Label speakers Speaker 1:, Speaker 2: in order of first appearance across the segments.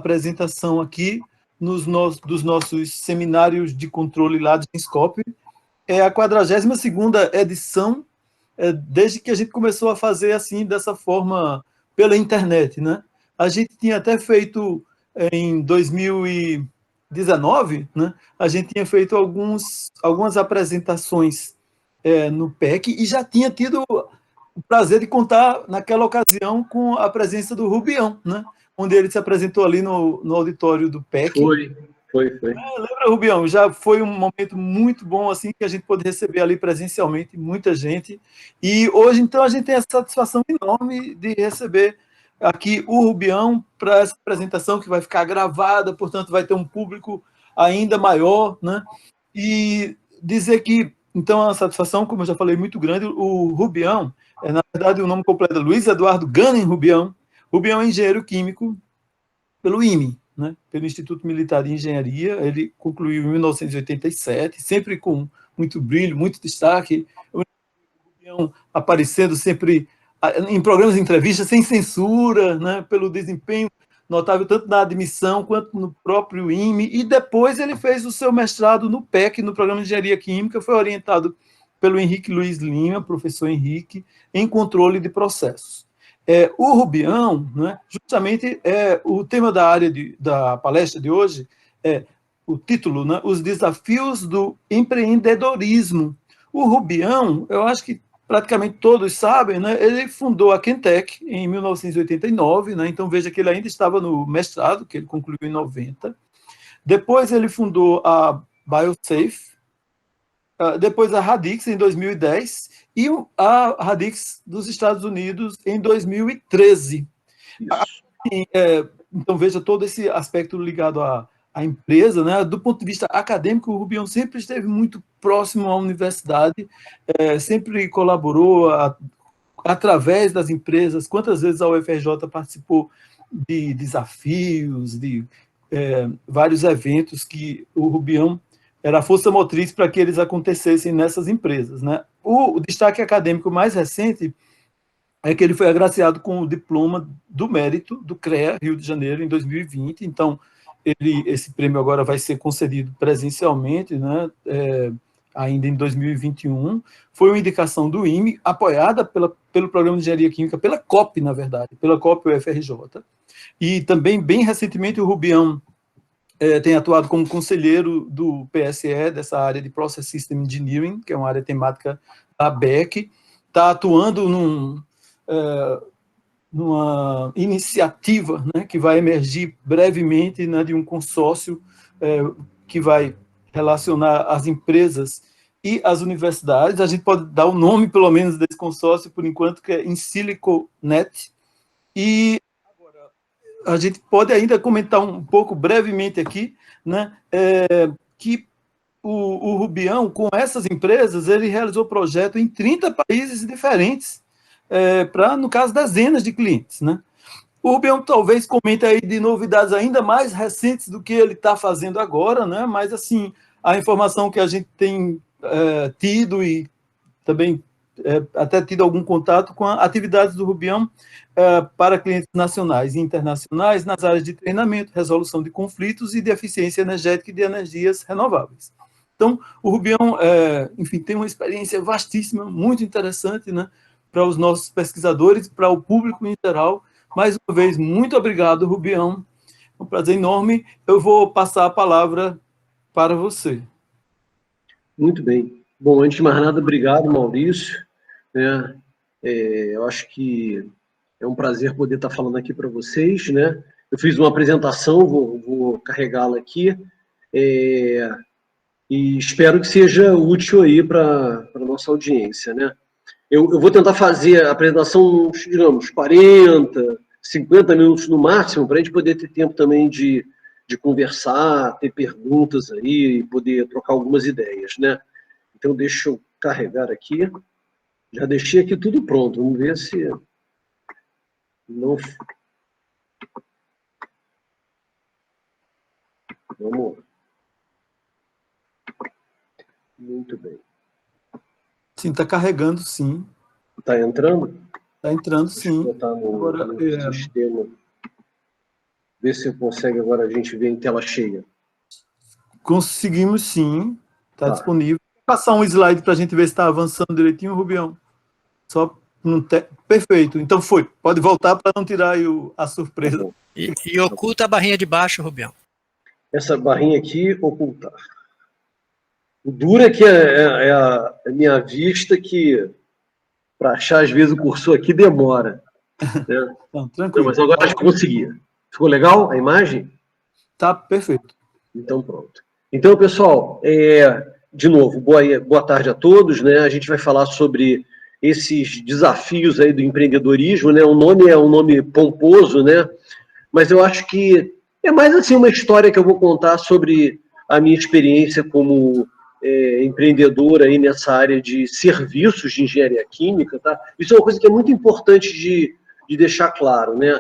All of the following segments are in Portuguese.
Speaker 1: apresentação aqui dos nossos seminários de controle lá do Genscope. É a 42ª edição, desde que a gente começou a fazer assim, dessa forma, pela internet, né? A gente tinha até feito, em 2019, né? A gente tinha feito algumas apresentações no PEC e já tinha tido o prazer de contar, naquela ocasião, com a presença do Rubião, né? Onde ele se apresentou ali no auditório do PEC.
Speaker 2: Foi.
Speaker 1: Lembra, Rubião? Já foi um momento muito bom, assim, que a gente pôde receber ali presencialmente muita gente. E hoje, então, a gente tem essa satisfação enorme de receber aqui o Rubião para essa apresentação que vai ficar gravada, portanto, vai ter um público ainda maior, né? E dizer que, então, a satisfação, como eu já falei, muito grande. O Rubião, na verdade, o nome completo é Luiz Eduardo Ganem Rubião. Rubião é engenheiro químico pelo IME, né, pelo Instituto Militar de Engenharia. Ele concluiu em 1987, sempre com muito brilho, muito destaque, aparecendo sempre em programas de entrevista, sem censura, né, pelo desempenho notável tanto na admissão quanto no próprio IME, e depois ele fez o seu mestrado no PEC, no Programa de Engenharia Química, foi orientado pelo Henrique Luiz Lima, professor Henrique, em controle de processos. O Rubião, né, justamente o tema da da palestra de hoje, o título, né, Os Desafios do Empreendedorismo. O Rubião, eu acho que praticamente todos sabem, né, ele fundou a Kentec em 1989, né, então veja que ele ainda estava no mestrado, que ele concluiu em 90. Depois ele fundou a BioSafe, depois a Radix em 2010 e a Radix dos Estados Unidos em 2013. Então veja todo esse aspecto ligado à empresa, né? Do ponto de vista acadêmico, o Rubião sempre esteve muito próximo à universidade, sempre colaborou através das empresas. Quantas vezes a UFRJ participou de desafios, de vários eventos que o Rubião era a força motriz para que eles acontecessem nessas empresas, né? O destaque acadêmico mais recente é que ele foi agraciado com o diploma do mérito do CREA, Rio de Janeiro, em 2020. Então, esse prêmio agora vai ser concedido presencialmente, né? Ainda em 2021. Foi uma indicação do IME, apoiada pelo Programa de Engenharia Química, pela COP, na verdade, pela COP UFRJ. E também, bem recentemente, o Rubião tem atuado como conselheiro do PSE, dessa área de Process System Engineering, que é uma área temática da BEC, está atuando numa iniciativa, né, que vai emergir brevemente, né, de um consórcio que vai relacionar as empresas e as universidades. A gente pode dar o nome, pelo menos, desse consórcio, por enquanto, que é InSilicoNet. E a gente pode ainda comentar um pouco brevemente aqui, né, que o Rubião, com essas empresas, ele realizou projeto em 30 países diferentes, para, no caso, dezenas de clientes, né? O Rubião talvez comente aí de novidades ainda mais recentes do que ele está fazendo agora, né? Mas, assim, a informação que a gente tem tido e também até tido algum contato com atividades do Rubião para clientes nacionais e internacionais nas áreas de treinamento, resolução de conflitos e de eficiência energética e de energias renováveis. Então, o Rubião, enfim, tem uma experiência vastíssima, muito interessante, né, para os nossos pesquisadores, para o público em geral. Mais uma vez, muito obrigado, Rubião. É um prazer enorme. Eu vou passar a palavra para você.
Speaker 2: Muito bem. Bom, antes de mais nada, obrigado, Maurício. Eu acho que é um prazer poder estar falando aqui para vocês, né? Eu fiz uma apresentação, vou carregá-la aqui, e espero que seja útil aí para a nossa audiência, né? Eu vou tentar fazer a apresentação, digamos, 40, 50 minutos no máximo, para a gente poder ter tempo também de conversar, ter perguntas aí e poder trocar algumas ideias, né? Então, deixa eu carregar aqui. Já deixei aqui tudo pronto. Vamos ver se não... Vamos lá. Muito bem.
Speaker 1: Sim, está carregando, sim.
Speaker 2: Está entrando?
Speaker 1: Está entrando, sim.
Speaker 2: Deixa eu botar no sistema. Vê se consegue agora a gente ver em tela cheia.
Speaker 1: Conseguimos sim, está
Speaker 2: Tá.
Speaker 1: disponível. Vou passar um slide para a gente ver se está avançando direitinho, Rubião. Só Perfeito, então foi. Pode voltar para não tirar aí a surpresa.
Speaker 2: Tá bom.
Speaker 3: E oculta a barrinha de baixo, Rubião.
Speaker 2: Essa barrinha aqui, ocultar. O duro é que é a minha vista que, para achar, às vezes, o cursor aqui demora. Né?
Speaker 1: Não, tranquilo.
Speaker 2: Não, mas agora acho que consegui. Ficou legal a imagem?
Speaker 1: Tá perfeito.
Speaker 2: Então, pronto. Então, pessoal, de novo, boa tarde a todos. Né? A gente vai falar sobre esses desafios aí do empreendedorismo. Né? O nome é um nome pomposo, né? Mas eu acho que é mais assim uma história que eu vou contar sobre a minha experiência como empreendedor aí nessa área de serviços de engenharia química. Tá? Isso é uma coisa que é muito importante de deixar claro. Né?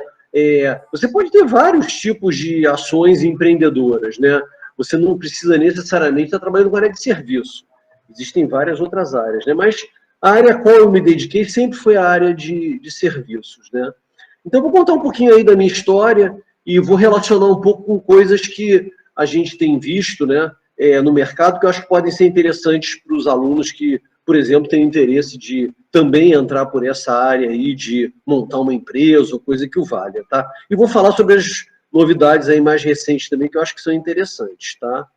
Speaker 2: Você pode ter vários tipos de ações empreendedoras. Né? Você não precisa necessariamente estar trabalhando com a área de serviço. Existem várias outras áreas. Né? Mas a área a qual eu me dediquei sempre foi a área de serviços. Né? Então, vou contar um pouquinho aí da minha história e vou relacionar um pouco com coisas que a gente tem visto, né, no mercado, que eu acho que podem ser interessantes para os alunos que, por exemplo, têm interesse de também entrar por essa área aí de montar uma empresa ou coisa que o valha, tá? E vou falar sobre as novidades aí mais recentes também, que eu acho que são interessantes, tá?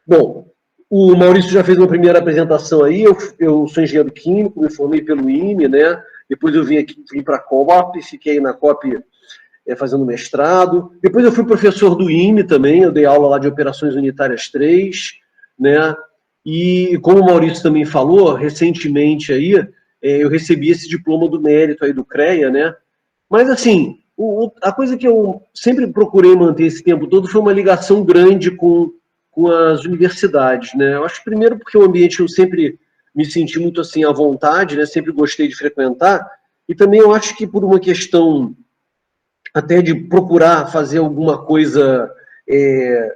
Speaker 2: Bom, o Maurício já fez uma primeira apresentação aí, eu sou engenheiro químico, me formei pelo IME, né? Depois eu vim para a COP, fiquei na COP fazendo mestrado. Depois eu fui professor do IME também, eu dei aula lá de Operações Unitárias 3, né? E como o Maurício também falou, recentemente aí, eu recebi esse diploma do mérito aí do CREA, né? Mas assim, a coisa que eu sempre procurei manter esse tempo todo foi uma ligação grande com as universidades, né? Eu acho primeiro porque o ambiente eu sempre me senti muito assim à vontade, né? Sempre gostei de frequentar, e também eu acho que por uma questão até de procurar fazer alguma coisa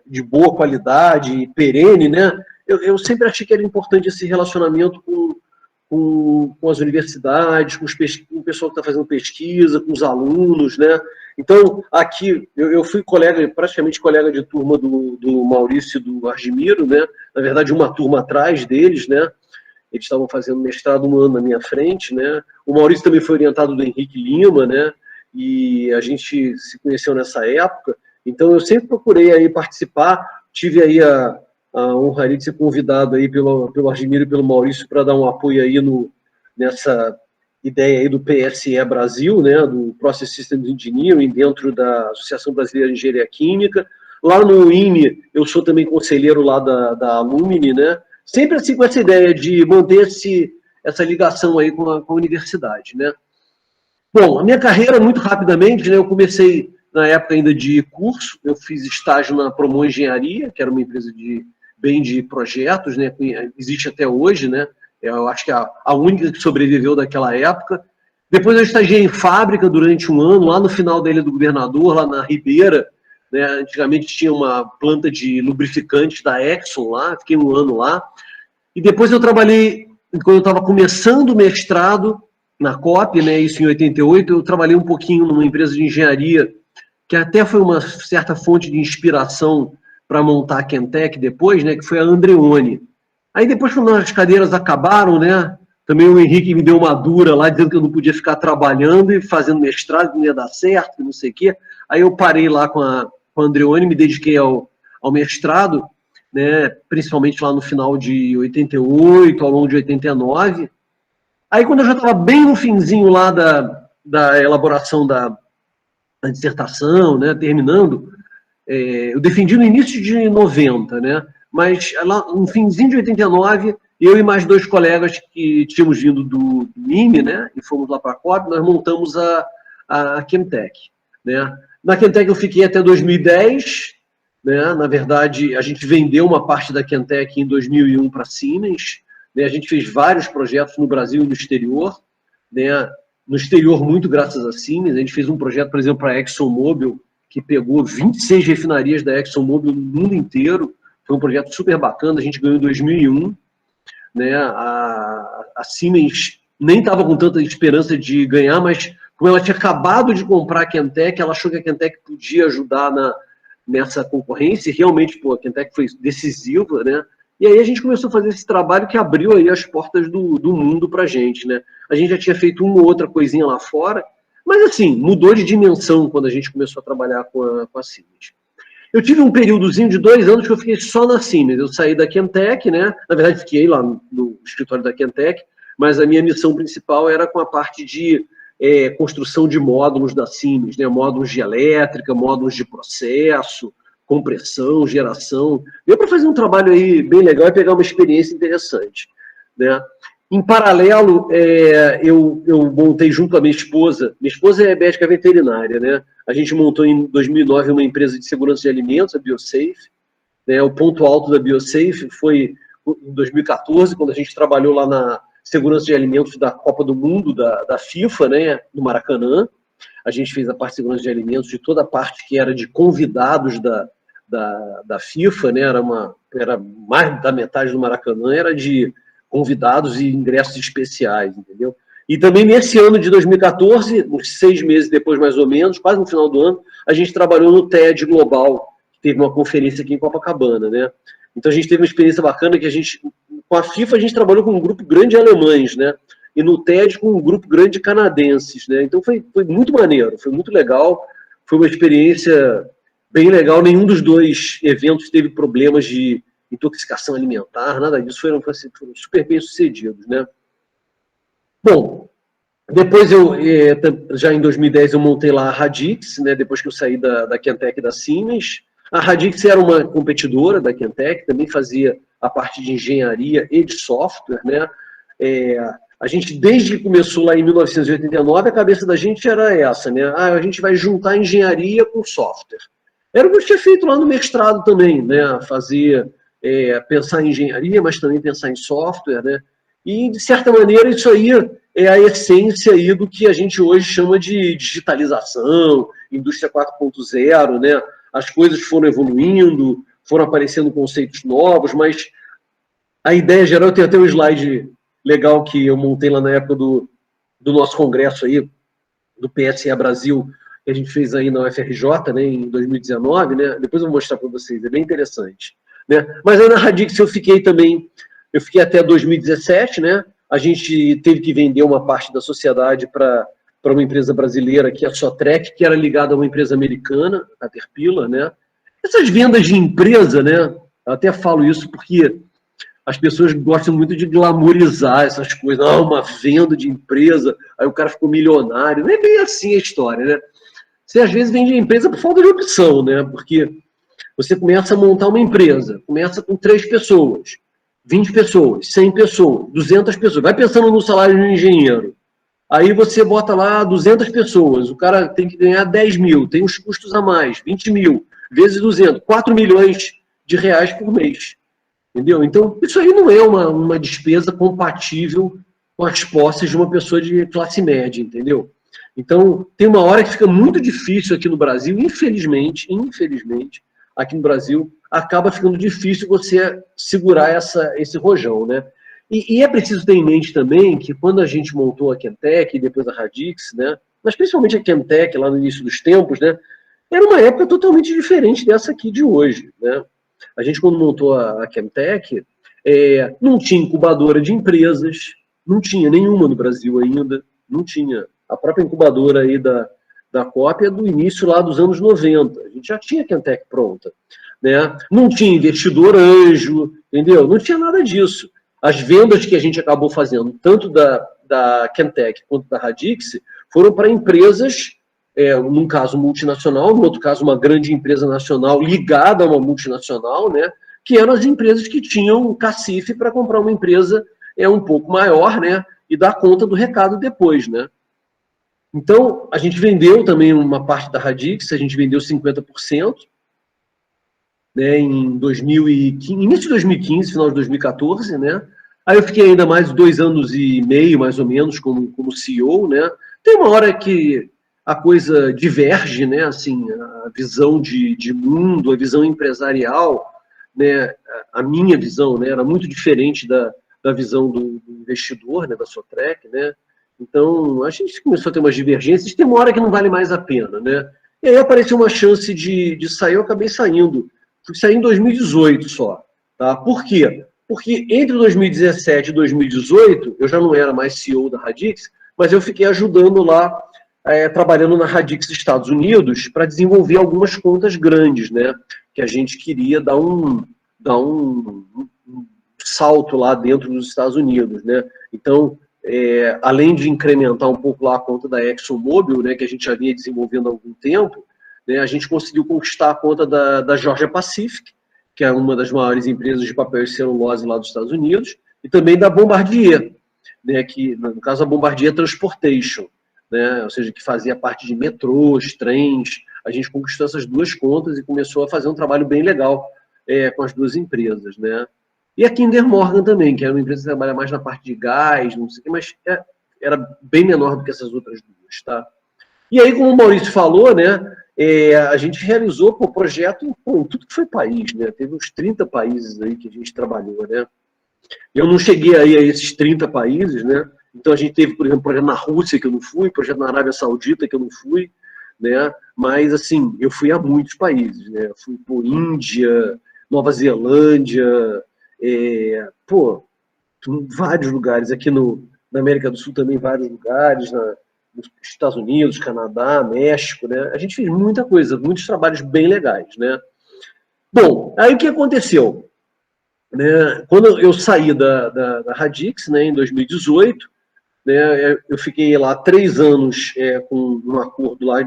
Speaker 2: de boa qualidade, perene, né? Eu sempre achei que era importante esse relacionamento com as universidades, com o pessoal que está fazendo pesquisa, com os alunos, né? Então, aqui, eu fui praticamente colega de turma do Maurício e do Argimiro, né? Na verdade, uma turma atrás deles, né? Eles estavam fazendo mestrado um ano na minha frente, né? O Maurício também foi orientado do Henrique Lima, né? E a gente se conheceu nessa época. Então, eu sempre procurei aí participar. Tive aí a honraria de ser convidado aí pelo Argimiro e pelo Maurício para dar um apoio aí nessa ideia aí do PSE Brasil, né, do Process Systems Engineering, dentro da Associação Brasileira de Engenharia Química. Lá no IME, eu sou também conselheiro lá da Alumni, né, sempre assim com essa ideia de manter essa ligação aí com a universidade, né. Bom, a minha carreira, muito rapidamente, né, eu comecei na época ainda de curso, eu fiz estágio na Promon Engenharia, que era uma empresa de projetos, né, que existe até hoje, né, eu acho que é a única que sobreviveu daquela época. Depois eu estagiei em fábrica durante um ano, lá no final da Ilha do Governador, lá na Ribeira, né, antigamente tinha uma planta de lubrificantes da Exxon lá, fiquei um ano lá, e depois eu trabalhei, quando eu estava começando o mestrado, na COP, né, isso em 88, eu trabalhei um pouquinho numa empresa de engenharia, que até foi uma certa fonte de inspiração para montar a Chemtech depois, né, que foi a Andreoni. Aí depois, quando as cadeiras acabaram, né, também o Henrique me deu uma dura lá, dizendo que eu não podia ficar trabalhando e fazendo mestrado, que não ia dar certo, não sei o quê. Aí eu parei lá com a Andreoni, me dediquei ao mestrado, né, principalmente lá no final de 88, ao longo de 89. Aí, quando eu já estava bem no finzinho lá da elaboração da dissertação, né, terminando, eu defendi no início de 90, né, mas lá no finzinho de 89, eu e mais dois colegas que tínhamos vindo do IME, né, e fomos lá para a COP, nós montamos a Chemtech. Né. Na Chemtech eu fiquei até 2010, né, na verdade, a gente vendeu uma parte da Chemtech em 2001 para a Siemens, né, a gente fez vários projetos no Brasil e no exterior, né, no exterior muito graças a Siemens, a gente fez um projeto, por exemplo, para a ExxonMobil, que pegou 26 refinarias da ExxonMobil no mundo inteiro, foi um projeto super bacana, a gente ganhou em 2001, né, a Siemens nem estava com tanta esperança de ganhar, mas Como ela tinha acabado de comprar a Kentek, ela achou que a Kentek podia ajudar nessa concorrência, e realmente, pô, a Kentek foi decisiva, né? E aí a gente começou a fazer esse trabalho que abriu aí as portas do mundo pra gente, né? A gente já tinha feito uma ou outra coisinha lá fora, mas assim, mudou de dimensão quando a gente começou a trabalhar com a Siemens. Eu tive um períodozinho de 2 anos que eu fiquei só na Siemens. Eu saí da Kentek, né? Na verdade, fiquei lá no escritório da Kentek, mas a minha missão principal era com a parte de construção de módulos da Siemens, né? Módulos de elétrica, módulos de processo, compressão, geração. Deu para fazer um trabalho aí bem legal e pegar uma experiência interessante, né? Em paralelo, eu montei junto à minha esposa é médica veterinária, né? A gente montou em 2009 uma empresa de segurança de alimentos, a BioSafe, né? O ponto alto da BioSafe foi em 2014, quando a gente trabalhou lá na segurança de alimentos da Copa do Mundo, da FIFA, né? No Maracanã. A gente fez a parte de segurança de alimentos de toda a parte que era de convidados da FIFA, né? Era mais da metade do Maracanã, era de convidados e ingressos especiais, entendeu? E também nesse ano de 2014, uns 6 meses depois mais ou menos, quase no final do ano, a gente trabalhou no TED Global, que teve uma conferência aqui em Copacabana, né? Então a gente teve uma experiência bacana que com a FIFA a gente trabalhou com um grupo grande de alemães, né? E no TED com um grupo grande de canadenses, né? Então foi muito maneiro, foi muito legal, foi uma experiência bem legal. Nenhum dos dois eventos teve problemas de intoxicação alimentar, nada disso, foram super bem sucedidos, né? Bom, depois já em 2010 eu montei lá a Radix, né? Depois que eu saí da Kentek e da Siemens. A Radix era uma competidora da Kentek, também fazia a parte de engenharia e de software, né? A gente, desde que começou lá em 1989, a cabeça da gente era essa, né? A gente vai juntar engenharia com software. Era o que eu tinha feito lá no mestrado também, né? Pensar em engenharia, mas também pensar em software, né? E, de certa maneira, isso aí é a essência aí do que a gente hoje chama de digitalização, indústria 4.0, né? As coisas foram evoluindo, foram aparecendo conceitos novos, mas a ideia geral, eu tenho até um slide legal que eu montei lá na época do nosso congresso aí, do PSE Brasil, que a gente fez aí na UFRJ, né, em 2019, né? Depois eu vou mostrar para vocês, é bem interessante, né? Mas aí na Radix eu fiquei até 2017, né? A gente teve que vender uma parte da sociedade para uma empresa brasileira, que é a Sotrec, que era ligada a uma empresa americana, a Caterpillar, né? Essas vendas de empresa, né? Eu até falo isso porque as pessoas gostam muito de glamorizar essas coisas. Uma venda de empresa, aí o cara ficou milionário. Não é bem assim a história, né? Você às vezes vende a empresa por falta de opção, né? Porque você começa a montar uma empresa, começa com 3 pessoas, 20 pessoas, 100 pessoas, 200 pessoas. Vai pensando no salário de um engenheiro. Aí você bota lá 200 pessoas, o cara tem que ganhar 10 mil, tem os custos a mais, 20 mil, vezes 200, 4 milhões de reais por mês. Entendeu? Então, isso aí não é uma despesa compatível com as posses de uma pessoa de classe média, entendeu? Então, tem uma hora que fica muito difícil aqui no Brasil, infelizmente, aqui no Brasil, acaba ficando difícil você segurar esse rojão, né? E é preciso ter em mente também que quando a gente montou a Kentek e depois a Radix, né? Mas principalmente a Kentek, lá no início dos tempos, né? Era uma época totalmente diferente dessa aqui de hoje, né? A gente, quando montou a Kentek, não tinha incubadora de empresas, não tinha nenhuma no Brasil ainda, não tinha. A própria incubadora aí da COP é do início lá dos anos 90. A gente já tinha a Kentek pronta, né? Não tinha investidor anjo, entendeu? Não tinha nada disso. As vendas que a gente acabou fazendo, tanto da Kentek quanto da Radix, foram para empresas, num caso multinacional, no outro caso uma grande empresa nacional ligada a uma multinacional, né? Que eram as empresas que tinham cacife para comprar uma empresa um pouco maior, né? E dar conta do recado depois, né? Então, a gente vendeu também uma parte da Radix, a gente vendeu 50%, né, em 2015, início de 2015, final de 2014, né? Aí eu fiquei ainda mais 2 anos e meio, mais ou menos, como CEO, né? Tem uma hora que a coisa diverge, né? Assim, a visão de mundo, a visão empresarial, né? A minha visão, né? Era muito diferente da visão do investidor, né? Da Sotrec, né? Então, a gente começou a ter umas divergências, tem uma hora que não vale mais a pena, né? E aí apareceu uma chance de sair, eu acabei saindo. Fui sair em 2018 só, tá? Por quê? Porque entre 2017 e 2018, eu já não era mais CEO da Radix, mas eu fiquei ajudando lá, trabalhando na Radix Estados Unidos, para desenvolver algumas contas grandes, né? Que a gente queria dar um salto lá dentro dos Estados Unidos, né? Então, além de incrementar um pouco lá a conta da ExxonMobil, né, que a gente já vinha desenvolvendo há algum tempo, né, a gente conseguiu conquistar a conta da Georgia Pacific, que é uma das maiores empresas de papel e celulose lá dos Estados Unidos, e também da Bombardier, né, que no caso a Bombardier Transportation, né, ou seja, que fazia parte de metrôs, trens. A gente conquistou essas duas contas e começou a fazer um trabalho bem legal com as duas empresas, né? E a Kinder Morgan também, que era uma empresa que trabalha mais na parte de gás, não sei o que, mas era bem menor do que essas outras duas, tá? E aí, como o Maurício falou, né, a gente realizou o projeto em tudo que foi país, né? Teve uns 30 países aí que a gente trabalhou, né? Eu não cheguei aí a esses 30 países, né? Então a gente teve, por exemplo, projeto na Rússia que eu não fui, projeto na Arábia Saudita que eu não fui, né? Mas assim, eu fui a muitos países, né? Eu fui por Índia, Nova Zelândia, vários lugares aqui na América do Sul também, vários lugares, nos Estados Unidos, Canadá, México, né? A gente fez muita coisa, muitos trabalhos bem legais, né? Bom, aí o que aconteceu? Né, quando eu saí da Radix, né, em 2018, né, eu fiquei lá 3 anos com um acordo lá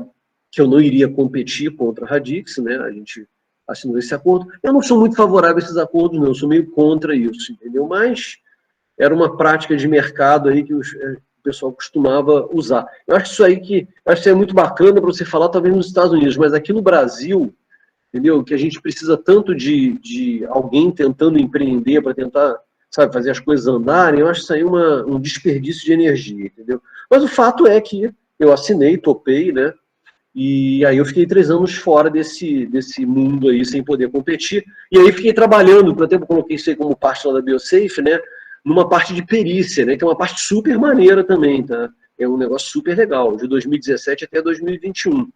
Speaker 2: que eu não iria competir contra a Radix, né, a gente assinou esse acordo. Eu não sou muito favorável a esses acordos, não, eu sou meio contra isso, entendeu? Mas era uma prática de mercado aí que o pessoal costumava usar. Eu acho isso aí é muito bacana para você falar, talvez nos Estados Unidos, mas aqui no Brasil, entendeu? Que a gente precisa tanto de alguém tentando empreender para tentar, sabe, fazer as coisas andarem. Eu acho isso aí um desperdício de energia, entendeu? Mas o fato é que eu assinei, topei, né? E aí eu fiquei 3 anos fora desse mundo aí, sem poder competir. E aí fiquei trabalhando, por exemplo, coloquei isso aí como parte lá da BioSafe, né? Numa parte de perícia, né? Que é uma parte super maneira também, tá? É um negócio super legal, de 2017 até 2021.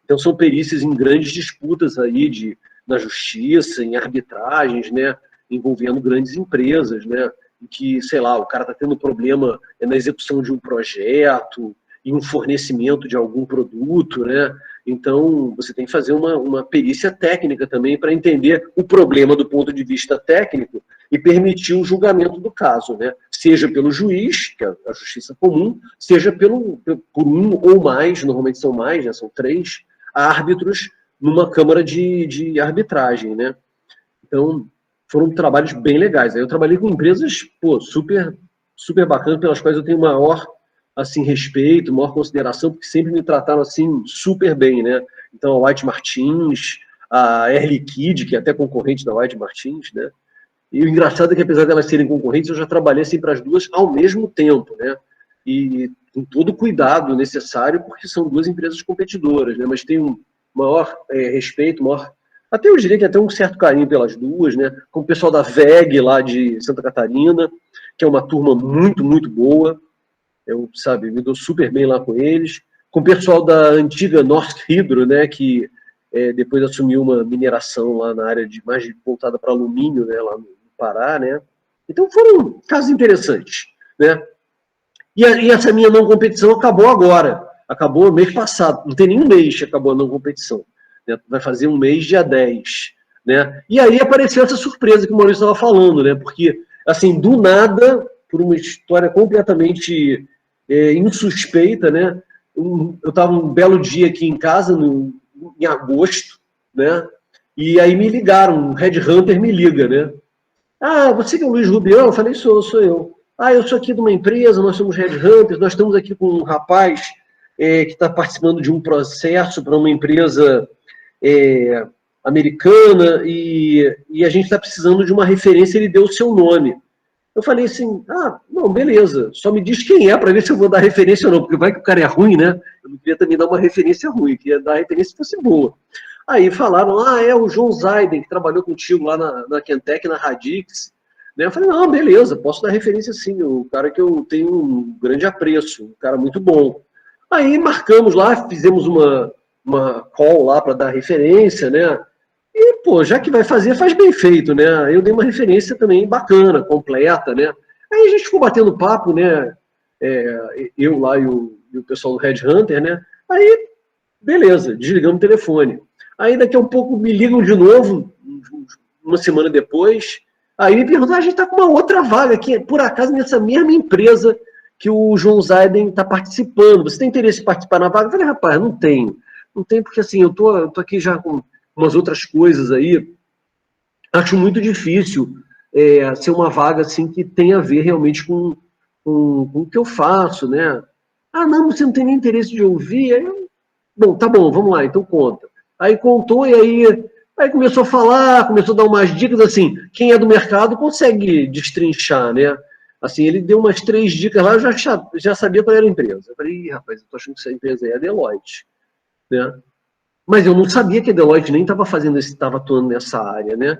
Speaker 2: Então são perícias em grandes disputas aí na justiça, em arbitragens, né, envolvendo grandes empresas, né, em que, sei lá, o cara está tendo problema na execução de um projeto, em um fornecimento de algum produto, né, então você tem que fazer uma perícia técnica também para entender o problema do ponto de vista técnico e permitir o julgamento do caso, né, seja pelo juiz, que é a justiça comum, seja por um ou mais, normalmente são mais, né, são 3, árbitros numa câmara de arbitragem, né? Então, foram trabalhos bem legais. Aí eu trabalhei com empresas, super, super bacanas, pelas quais eu tenho maior, assim, respeito, maior consideração, porque sempre me trataram, assim, super bem, né? Então, a White Martins, a Air Liquide, que é até concorrente da White Martins, né? E o engraçado é que, apesar de elas serem concorrentes, eu já trabalhei, assim, para as duas ao mesmo tempo, né? E com todo o cuidado necessário, porque são duas empresas competidoras, né? Mas tem um maior respeito, até eu diria que até um certo carinho pelas duas, né? Com o pessoal da VEG lá de Santa Catarina, que é uma turma muito, muito boa, eu, sabe, me dou super bem lá com eles, com o pessoal da antiga Norsk Hydro, né? Que depois assumiu uma mineração lá na área mais voltada para alumínio, né? Lá no Pará, né? Então foram casos interessantes, né? E essa minha não competição acabou agora. Acabou mês passado. Não tem nem um mês que acabou a não competição. Né? Vai fazer um mês, dia 10. Né? E aí apareceu essa surpresa que o Maurício estava falando, né? Porque, assim, do nada, por uma história completamente insuspeita, né? Eu estava um belo dia aqui em casa, em agosto, né? E aí me ligaram, um headhunter me liga, né? Ah, você que é o Luiz Rubião? Eu falei, sou eu. Ah, eu sou aqui de uma empresa, nós somos headhunters, nós estamos aqui com um rapaz que está participando de um processo para uma empresa americana e a gente está precisando de uma referência, ele deu o seu nome. Eu falei assim, não, beleza, só me diz quem é para ver se eu vou dar referência ou não, porque vai que o cara é ruim, né? Eu não queria também dar uma referência ruim, queria dar a referência que fosse boa. Aí falaram, é o João Zaiden, que trabalhou contigo lá na Kentec, na Radix, Né? Eu falei, não, beleza, posso dar referência sim, o cara que eu tenho um grande apreço, um cara muito bom. Aí marcamos lá, fizemos uma call lá para dar referência, né? E, pô, já que vai fazer, faz bem feito, né? Eu dei uma referência também bacana, completa, né? Aí a gente ficou batendo papo, né? Eu lá e o pessoal do Red Hunter, né? Aí, beleza, desligamos o telefone. Aí daqui a um pouco me ligam de novo, uma semana depois. Aí me perguntam, a gente está com uma outra vaga aqui, por acaso nessa mesma empresa que o João Zaiden está participando. Você tem interesse em participar na vaga? Eu falei, rapaz, não tenho. Não tenho porque assim, eu tô aqui já com umas outras coisas aí. Acho muito difícil ser uma vaga assim que tenha a ver realmente com o que eu faço, né? Ah, não, você não tem nem interesse de ouvir? Aí bom, tá bom, vamos lá, então conta. Aí contou e aí começou a falar, começou a dar umas dicas, assim, quem é do mercado consegue destrinchar, né? Assim, ele deu umas 3 dicas lá, eu já sabia qual era a empresa. Eu falei, rapaz, eu tô achando que essa empresa aí é a Deloitte, né? Mas eu não sabia que a Deloitte nem estava atuando nessa área, né?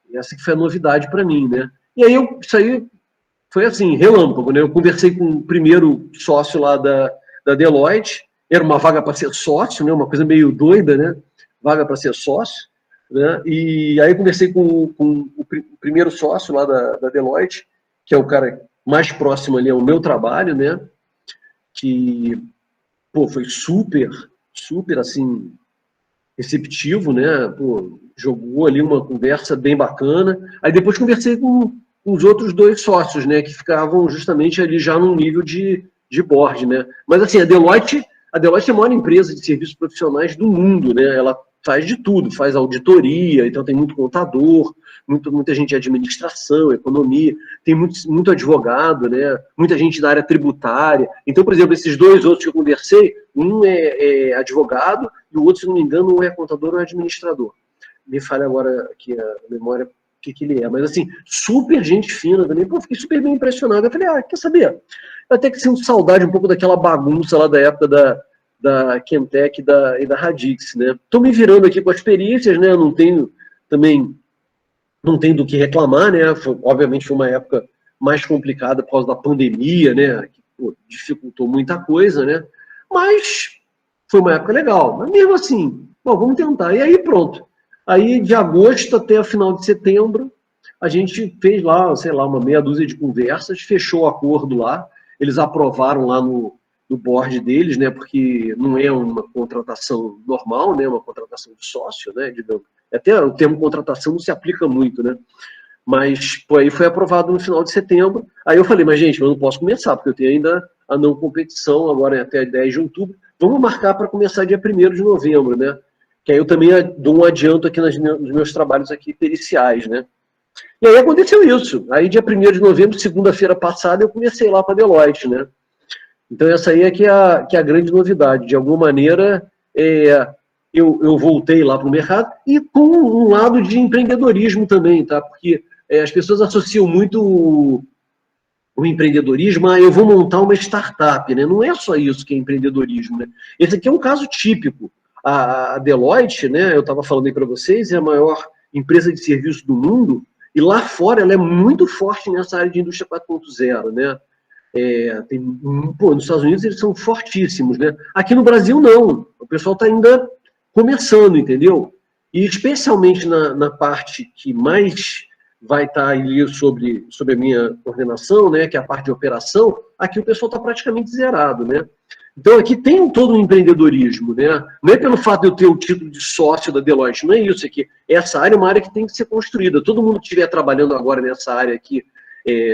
Speaker 2: E essa que foi a novidade para mim, né? E aí isso aí foi assim, relâmpago, né? Eu conversei com o primeiro sócio lá da Deloitte, era uma vaga para ser sócio, né? Uma coisa meio doida, né? Vaga para ser sócio, né? E aí eu conversei com o primeiro sócio lá da Deloitte, que é o cara mais próximo ali ao meu trabalho, né? Que, pô, foi super, super, assim, receptivo, né? Pô, jogou ali uma conversa bem bacana. Aí depois conversei com os outros 2 sócios, né? Que ficavam justamente ali já num nível de board, né? Mas assim, a Deloitte é a maior empresa de serviços profissionais do mundo, né? Ela faz de tudo, faz auditoria, então tem muito contador, muita gente de administração, economia, tem muito advogado, né? Muita gente da área tributária. Então, por exemplo, esses 2 outros que eu conversei, um é advogado e o outro, se não me engano, um é contador ou administrador. Me falha agora aqui a memória o que ele é. Mas assim, super gente fina também. Pô, fiquei super bem impressionado. Eu falei, quer saber? Eu até que sinto saudade um pouco daquela bagunça lá da época da Kentec e da Radix, né? Estou me virando aqui com as experiências, né? Não tenho do que reclamar, né? Obviamente foi uma época mais complicada por causa da pandemia, né? Que dificultou muita coisa, né? Mas foi uma época legal. Mas mesmo assim, bom, vamos tentar. E aí pronto. Aí de agosto até a final de setembro, a gente fez lá, sei lá, uma meia dúzia de conversas, fechou o acordo lá, eles aprovaram lá no board deles, né? Porque não é uma contratação normal, né? Uma contratação de sócio, né? Digamos. Até o termo contratação não se aplica muito, né? Mas, pô, aí foi aprovado no final de setembro. Aí eu falei, mas gente, eu não posso começar, porque eu tenho ainda a não competição, agora é até 10 de outubro. Vamos marcar para começar dia 1º de novembro, né? Que aí eu também dou um adianto aqui nos meus trabalhos aqui periciais, né? E aí aconteceu isso. Aí dia 1º de novembro, segunda-feira passada, eu comecei lá para a Deloitte, né? Então essa aí é que é a grande novidade. De alguma maneira, eu voltei lá para o mercado e com um lado de empreendedorismo também, tá? Porque as pessoas associam muito o empreendedorismo a eu vou montar uma startup, né? Não é só isso que é empreendedorismo, né? Esse aqui é um caso típico. A Deloitte, né? Eu estava falando aí para vocês, é a maior empresa de serviço do mundo e lá fora ela é muito forte nessa área de indústria 4.0, né? Nos Estados Unidos eles são fortíssimos, né? Aqui no Brasil não, o pessoal está ainda começando, entendeu? E especialmente na parte que mais vai estar ali sobre a minha coordenação, né, que é a parte de operação, aqui o pessoal está praticamente zerado, né? Então aqui tem todo um empreendedorismo, né? Não é pelo fato de eu ter o título de sócio da Deloitte, não é isso aqui. Essa área é uma área que tem que ser construída. Todo mundo que estiver trabalhando agora nessa área aqui,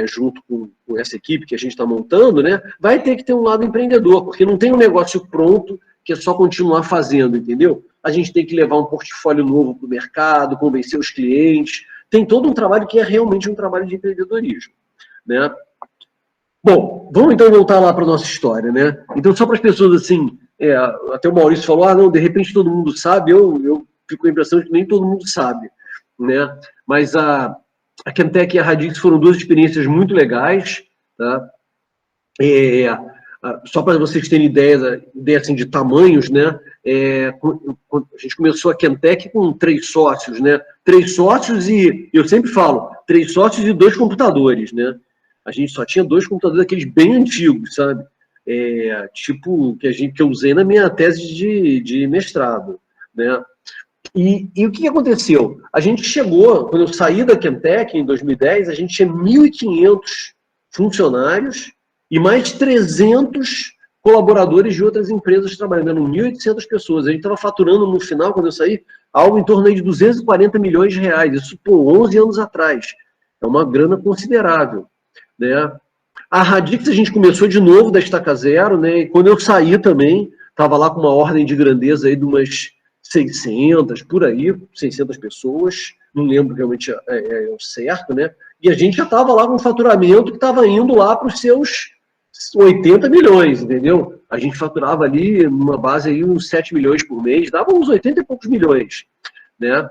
Speaker 2: junto com essa equipe que a gente está montando, né, vai ter que ter um lado empreendedor, porque não tem um negócio pronto que é só continuar fazendo, entendeu? A gente tem que levar um portfólio novo para o mercado, convencer os clientes. Tem todo um trabalho que é realmente um trabalho de empreendedorismo, né? Bom, vamos então voltar lá para a nossa história, né? Então, só para as pessoas, assim, até o Maurício falou, não, de repente todo mundo sabe, eu fico com a impressão de que nem todo mundo sabe, né? Mas a Kentec e a Radix foram 2 experiências muito legais, tá? Só para vocês terem ideia assim, de tamanhos, né? a gente começou a Kentucky com 3 sócios, né? 3 sócios e, eu sempre falo, 3 sócios e 2 computadores, né? A gente só tinha 2 computadores, aqueles bem antigos, sabe? Tipo, que eu usei na minha tese de mestrado, né? E o que aconteceu? A gente chegou, quando eu saí da Kentucky, em 2010, a gente tinha 1.500 funcionários e mais 300 colaboradores de outras empresas trabalhando, eram 1.800 pessoas. A gente estava faturando no final, quando eu saí, algo em torno aí de 240 milhões de reais. Isso, 11 anos atrás. É uma grana considerável, né? A Radix a gente começou de novo da estaca zero, né? E quando eu saí também, estava lá com uma ordem de grandeza aí de umas 600, por aí, 600 pessoas, não lembro realmente o certo, né? E a gente já estava lá com um faturamento que estava indo lá para os seus 80 milhões, entendeu? A gente faturava ali, numa base aí, uns 7 milhões por mês, dava uns 80 e poucos milhões, né?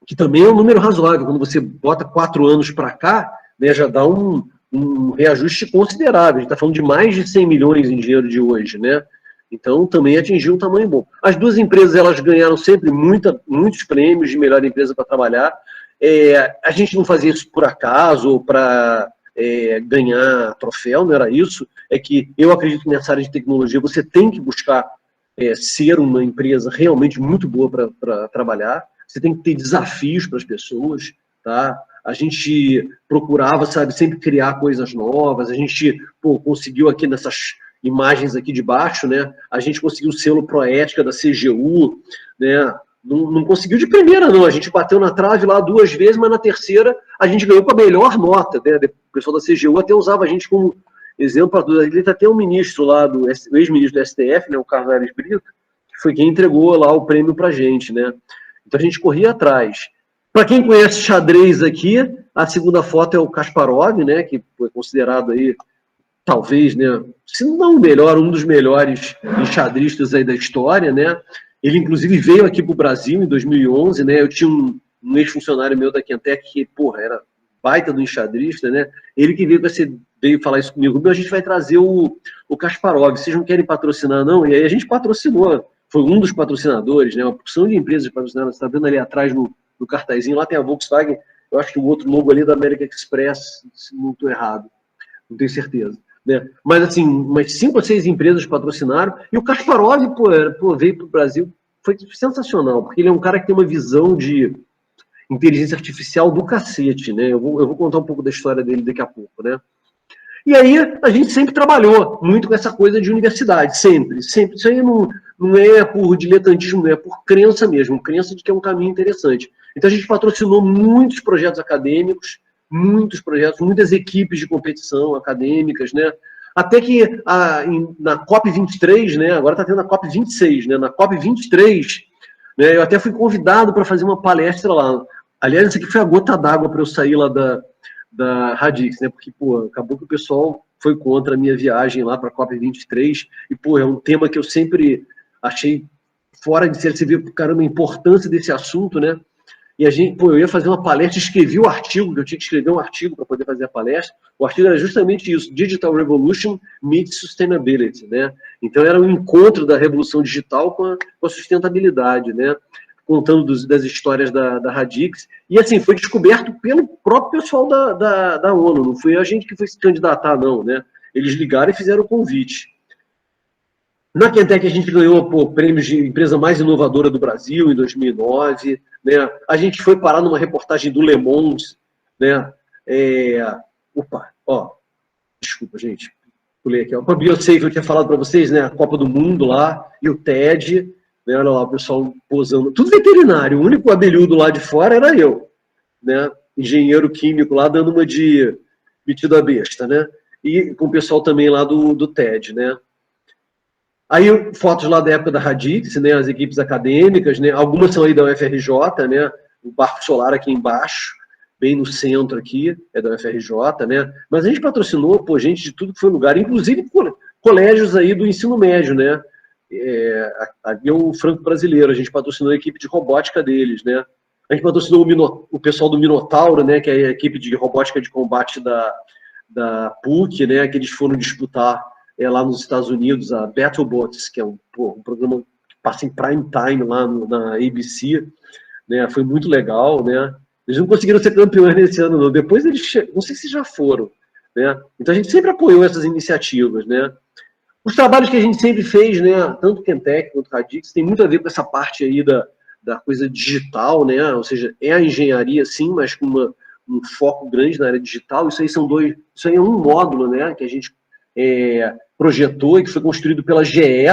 Speaker 2: Que também é um número razoável. Quando você bota 4 anos para cá, né, já dá um reajuste considerável. A gente está falando de mais de 100 milhões em dinheiro de hoje, né? Então, também atingiu um tamanho bom. As 2 empresas, elas ganharam sempre muitos prêmios de melhor empresa para trabalhar. A gente não fazia isso por acaso ou para ganhar troféu, não era isso. É que eu acredito que nessa área de tecnologia você tem que buscar ser uma empresa realmente muito boa para trabalhar. Você tem que ter desafios para as pessoas, tá? A gente procurava, sabe, sempre criar coisas novas. A gente conseguiu aqui nessas imagens aqui de baixo, né? A gente conseguiu o selo Proética da CGU, né? Não conseguiu de primeira, não. A gente bateu na trave lá 2 vezes, mas na terceira a gente ganhou com a melhor nota, né? O pessoal da CGU até usava a gente como exemplo. Ele está até um ministro lá, o ex-ministro do STF, né? O Carlos Aires Brito, que foi quem entregou lá o prêmio pra gente, né? Então a gente corria atrás. Para quem conhece xadrez aqui, a segunda foto é o Kasparov, né? Que foi considerado aí, talvez, né, se não o melhor, um dos melhores enxadristas aí da história, né? Ele, inclusive, veio aqui para o Brasil em 2011, né? Eu tinha um ex-funcionário meu da Kentucky que, era baita do enxadrista, né? Ele que veio falar isso comigo. A gente vai trazer o Kasparov, vocês não querem patrocinar, não? E aí a gente patrocinou. Foi um dos patrocinadores, né? Uma porção de empresas patrocinaram. Você está vendo ali atrás no cartazinho, lá tem a Volkswagen. Eu acho que o outro logo ali é da American Express, se não estou errado. Não tenho certeza. Né? Mas, assim, umas 5 ou 6 empresas patrocinaram, e o Kasparov, veio para o Brasil, foi sensacional, porque ele é um cara que tem uma visão de inteligência artificial do cacete, né? Eu vou contar um pouco da história dele daqui a pouco, né? E aí, a gente sempre trabalhou muito com essa coisa de universidade, sempre. Isso aí não é por diletantismo, não é por crença mesmo, crença de que é um caminho interessante. Então, a gente patrocinou muitos projetos acadêmicos, muitos projetos, muitas equipes de competição acadêmicas, né? Até que na COP23, né? Agora está tendo a COP26, né? Na COP23, né? Eu até fui convidado para fazer uma palestra lá. Aliás, isso aqui foi a gota d'água para eu sair lá da Radix, né? Porque, acabou que o pessoal foi contra a minha viagem lá para a COP23 e, é um tema que eu sempre achei fora de série. Você vê, caramba, a importância desse assunto, né? E a gente, eu ia fazer uma palestra, escrevi o artigo, que eu tinha que escrever um artigo para poder fazer a palestra. O artigo era justamente isso, Digital Revolution meets Sustainability, né? Então era um encontro da revolução digital com a sustentabilidade, né? Contando das histórias da Radix. E assim, foi descoberto pelo próprio pessoal da ONU, não foi a gente que foi se candidatar, não, né? Eles ligaram e fizeram o convite. Na Kentucky a gente ganhou prêmios de empresa mais inovadora do Brasil em 2009, né? A gente foi parar numa reportagem do Le Monde, né? Desculpa, gente, pulei aqui. A Beyoncé, que eu tinha falado para vocês, né? A Copa do Mundo lá, e o TED, né? Olha lá, o pessoal posando, tudo veterinário, o único abelhudo lá de fora era eu, né? Engenheiro químico lá, dando uma de metido a besta, né? E com o pessoal também lá do TED, né? Aí, fotos lá da época da Radix, né, as equipes acadêmicas, né, algumas são aí da UFRJ, né, o Barco Solar aqui embaixo, bem no centro aqui, é da UFRJ, né, mas a gente patrocinou, gente de tudo que foi lugar, inclusive colégios aí do ensino médio, né, aqui é o Franco Brasileiro, a gente patrocinou a equipe de robótica deles, né, a gente patrocinou o pessoal do Minotauro, né, que é a equipe de robótica de combate da PUC, né, que eles foram disputar lá nos Estados Unidos, a BattleBots, que é um programa passa em prime time lá na ABC, né? Foi muito legal, né? Eles não conseguiram ser campeões nesse ano, não. Depois eles, não sei se já foram, né? Então a gente sempre apoiou essas iniciativas, né? Os trabalhos que a gente sempre fez, né? Tanto o Kentec quanto o Radix, tem muito a ver com essa parte aí da coisa digital, né? Ou seja, é a engenharia, sim, mas com um foco grande na área digital. Isso aí é um módulo, né? Que a gente projetou e que foi construído pela GE,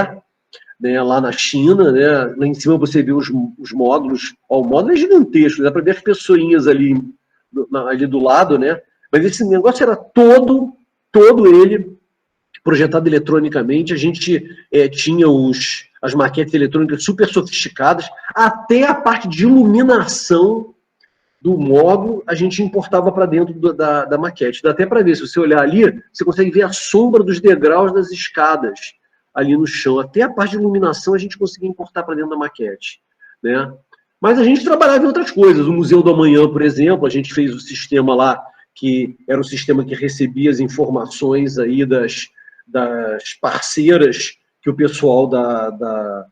Speaker 2: né, lá na China, né? Lá em cima você vê os módulos. Ó, o módulo é gigantesco, dá para ver as pessoinhas ali do lado, né? Mas esse negócio era todo ele projetado eletronicamente. A gente tinha as maquetes eletrônicas super sofisticadas, até a parte de iluminação do módulo a gente importava para dentro da maquete. Dá até para ver, se você olhar ali, você consegue ver a sombra dos degraus das escadas ali no chão. Até a parte de iluminação a gente conseguia importar para dentro da maquete, né? Mas a gente trabalhava em outras coisas. O Museu do Amanhã, por exemplo, a gente fez o sistema lá, que era o sistema que recebia as informações aí das parceiras que o pessoal da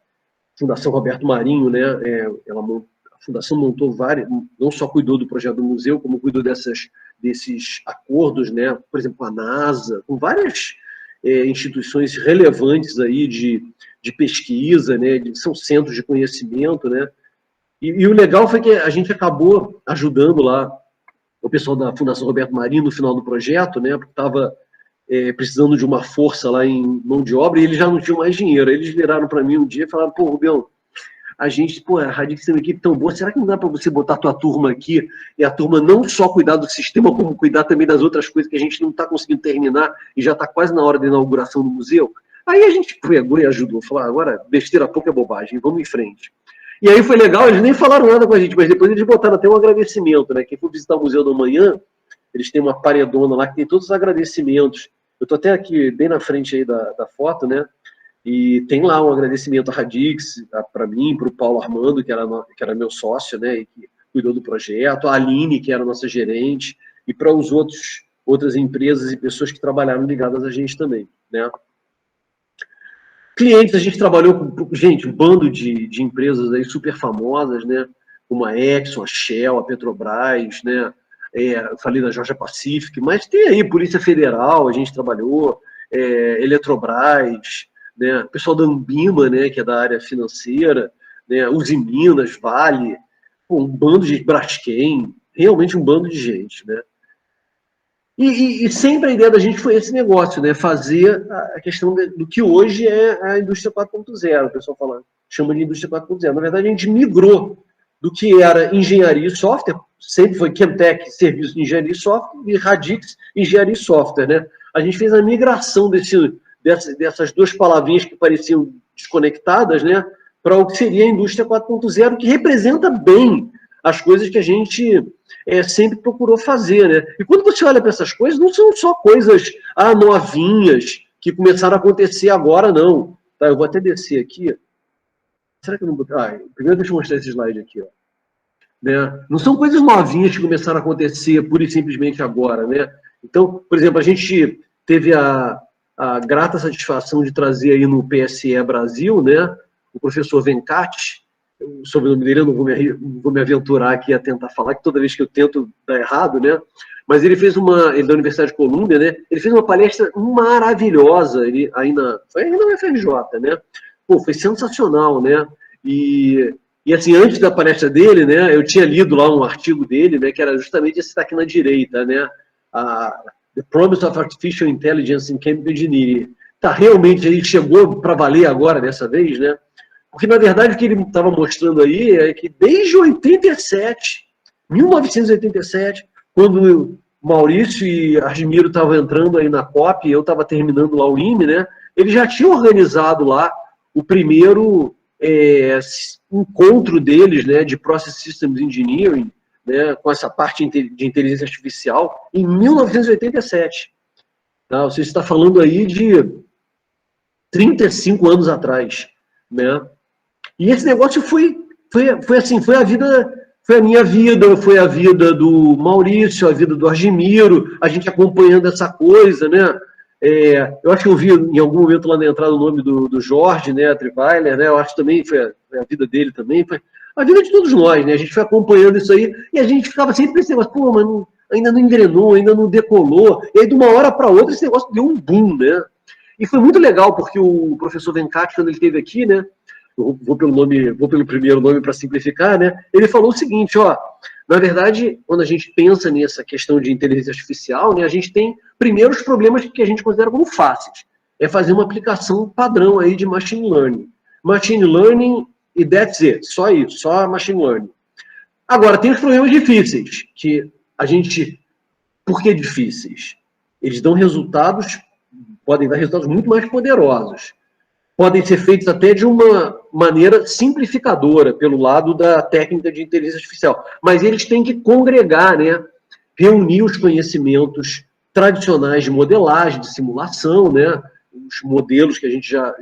Speaker 2: Fundação Roberto Marinho, né? A Fundação montou várias, não só cuidou do projeto do museu, como cuidou desses acordos, né? Por exemplo, com a NASA, com várias instituições relevantes aí de pesquisa, né? São centros de conhecimento, né? E o legal foi que a gente acabou ajudando lá o pessoal da Fundação Roberto Marinho no final do projeto, né? Porque estava precisando de uma força lá em mão de obra e eles já não tinham mais dinheiro. Eles viraram para mim um dia e falaram: pô, Rubião, a Radix tem uma equipe tão boa, será que não dá para você botar a tua turma aqui e a turma não só cuidar do sistema, como cuidar também das outras coisas que a gente não está conseguindo terminar e já está quase na hora da inauguração do museu? Aí a gente pegou e ajudou, falou: agora besteira pouco é bobagem, vamos em frente. E aí foi legal, eles nem falaram nada com a gente, mas depois eles botaram até um agradecimento, né? Quem for visitar o Museu do Amanhã, eles têm uma paredona lá que tem todos os agradecimentos. Eu estou até aqui bem na frente aí da foto, né? E tem lá um agradecimento à Radix, para mim, para o Paulo Armando, que era meu sócio, né? E que cuidou do projeto, a Aline, que era nossa gerente, e para os outras empresas e pessoas que trabalharam ligadas a gente também, né? Clientes, a gente trabalhou com, gente, um bando de empresas aí super famosas, né? Como a Exxon, a Shell, a Petrobras, né? Eu falei da Georgia Pacific, mas tem aí Polícia Federal, a gente trabalhou, Eletrobras, né? O pessoal da Ambima, né? Que é da área financeira, né? Uzi Minas, Vale, um bando de Braskem, realmente um bando de gente, né? E sempre a ideia da gente foi esse negócio, né? Fazer a questão do que hoje é a indústria 4.0, o pessoal chama de indústria 4.0. Na verdade, a gente migrou do que era engenharia e software, sempre foi Kentec, serviço de engenharia e software, e Radix, engenharia e software, né? A gente fez a migração dessas duas palavrinhas que pareciam desconectadas, né? Para o que seria a indústria 4.0, que representa bem as coisas que a gente sempre procurou fazer, né? E quando você olha para essas coisas, não são só coisas novinhas que começaram a acontecer agora, não. Tá, eu vou até descer aqui. Será que eu não botei? Primeiro deixa eu mostrar esse slide aqui, ó. Né? Não são coisas novinhas que começaram a acontecer pura e simplesmente agora, né? Então, por exemplo, a gente teve a grata satisfação de trazer aí no PSE Brasil, né, o professor Venkati. O sobrenome dele eu não vou me aventurar aqui a tentar falar, que toda vez que eu tento dá errado, né? Mas ele fez ele da Universidade de Colômbia, né? Ele fez uma palestra maravilhosa, foi ainda no FRJ, né? Pô, foi sensacional, né? E assim, antes da palestra dele, né, eu tinha lido lá um artigo dele, né, que era justamente esse que está aqui na direita, né? The Promise of Artificial Intelligence in Chemical Engineering. Tá, realmente ele chegou para valer agora, dessa vez, né? Porque, na verdade, o que ele estava mostrando aí é que desde 1987, quando Maurício e Argemiro estavam entrando aí na COP, e eu estava terminando lá o IME, né? Eles já tinham organizado lá o primeiro encontro deles, né, de Process Systems Engineering, né, com essa parte de inteligência artificial, em 1987. Tá? Você está falando aí de 35 anos atrás, né? E esse negócio foi assim, foi a minha vida, foi a vida do Maurício, a vida do Argemiro, a gente acompanhando essa coisa, né? Eu acho que eu vi em algum momento lá na entrada o nome do Jorge, né, Treweiler, né, eu acho que também foi a vida dele também, foi a vida de todos nós, né, a gente foi acompanhando isso aí e a gente ficava sempre pensando, pô, mas ainda não engrenou, ainda não decolou, e aí de uma hora para outra esse negócio deu um boom, né, e foi muito legal porque o professor Venkat, quando ele esteve aqui, né, eu vou pelo primeiro nome para simplificar, né, ele falou o seguinte, ó, na verdade, quando a gente pensa nessa questão de inteligência artificial, né, a gente tem primeiro os problemas que a gente considera como fáceis. É fazer uma aplicação padrão aí de machine learning. Machine learning e that's it, só isso, só machine learning. Agora, tem os problemas difíceis, que a gente... Por que difíceis? Eles dão resultados, podem dar resultados muito mais poderosos. Podem ser feitos até de uma maneira simplificadora, pelo lado da técnica de inteligência artificial. Mas eles têm que congregar, né? Reunir os conhecimentos tradicionais de modelagem, de simulação, né? Os modelos que a gente já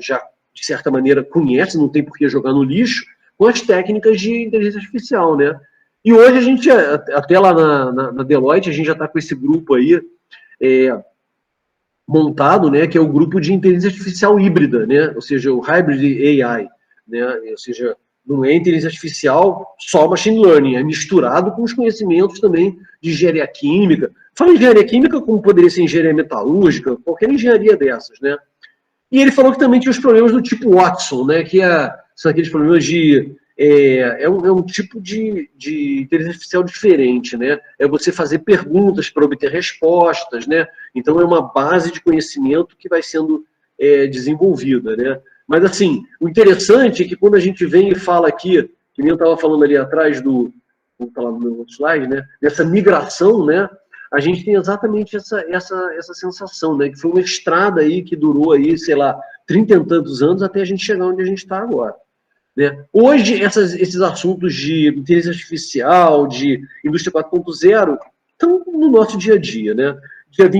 Speaker 2: de certa maneira, conhece, não tem por que jogar no lixo, com as técnicas de inteligência artificial, né? E hoje a gente, até lá na Deloitte, a gente já está com esse grupo aí, montado, né, que é o grupo de inteligência artificial híbrida, né, ou seja, o Hybrid AI, né, ou seja, não é inteligência artificial só machine learning, é misturado com os conhecimentos também de engenharia química. Fala engenharia química como poderia ser engenharia metalúrgica, qualquer engenharia dessas, né. E ele falou que também tinha os problemas do tipo Watson, né, que são aqueles problemas de... É um tipo de inteligência artificial diferente, né? É você fazer perguntas para obter respostas, né? Então é uma base de conhecimento que vai sendo desenvolvida, né? Mas assim, o interessante é que quando a gente vem e fala aqui, que nem eu estava falando ali atrás vou falar no meu outro slide, né? Dessa migração, né? A gente tem exatamente essa sensação, né? Que foi uma estrada aí que durou aí, sei lá, 30 e tantos anos até a gente chegar onde a gente está agora. Né? Hoje, esses assuntos de inteligência artificial, de indústria 4.0, estão no nosso dia a dia. Né? Dia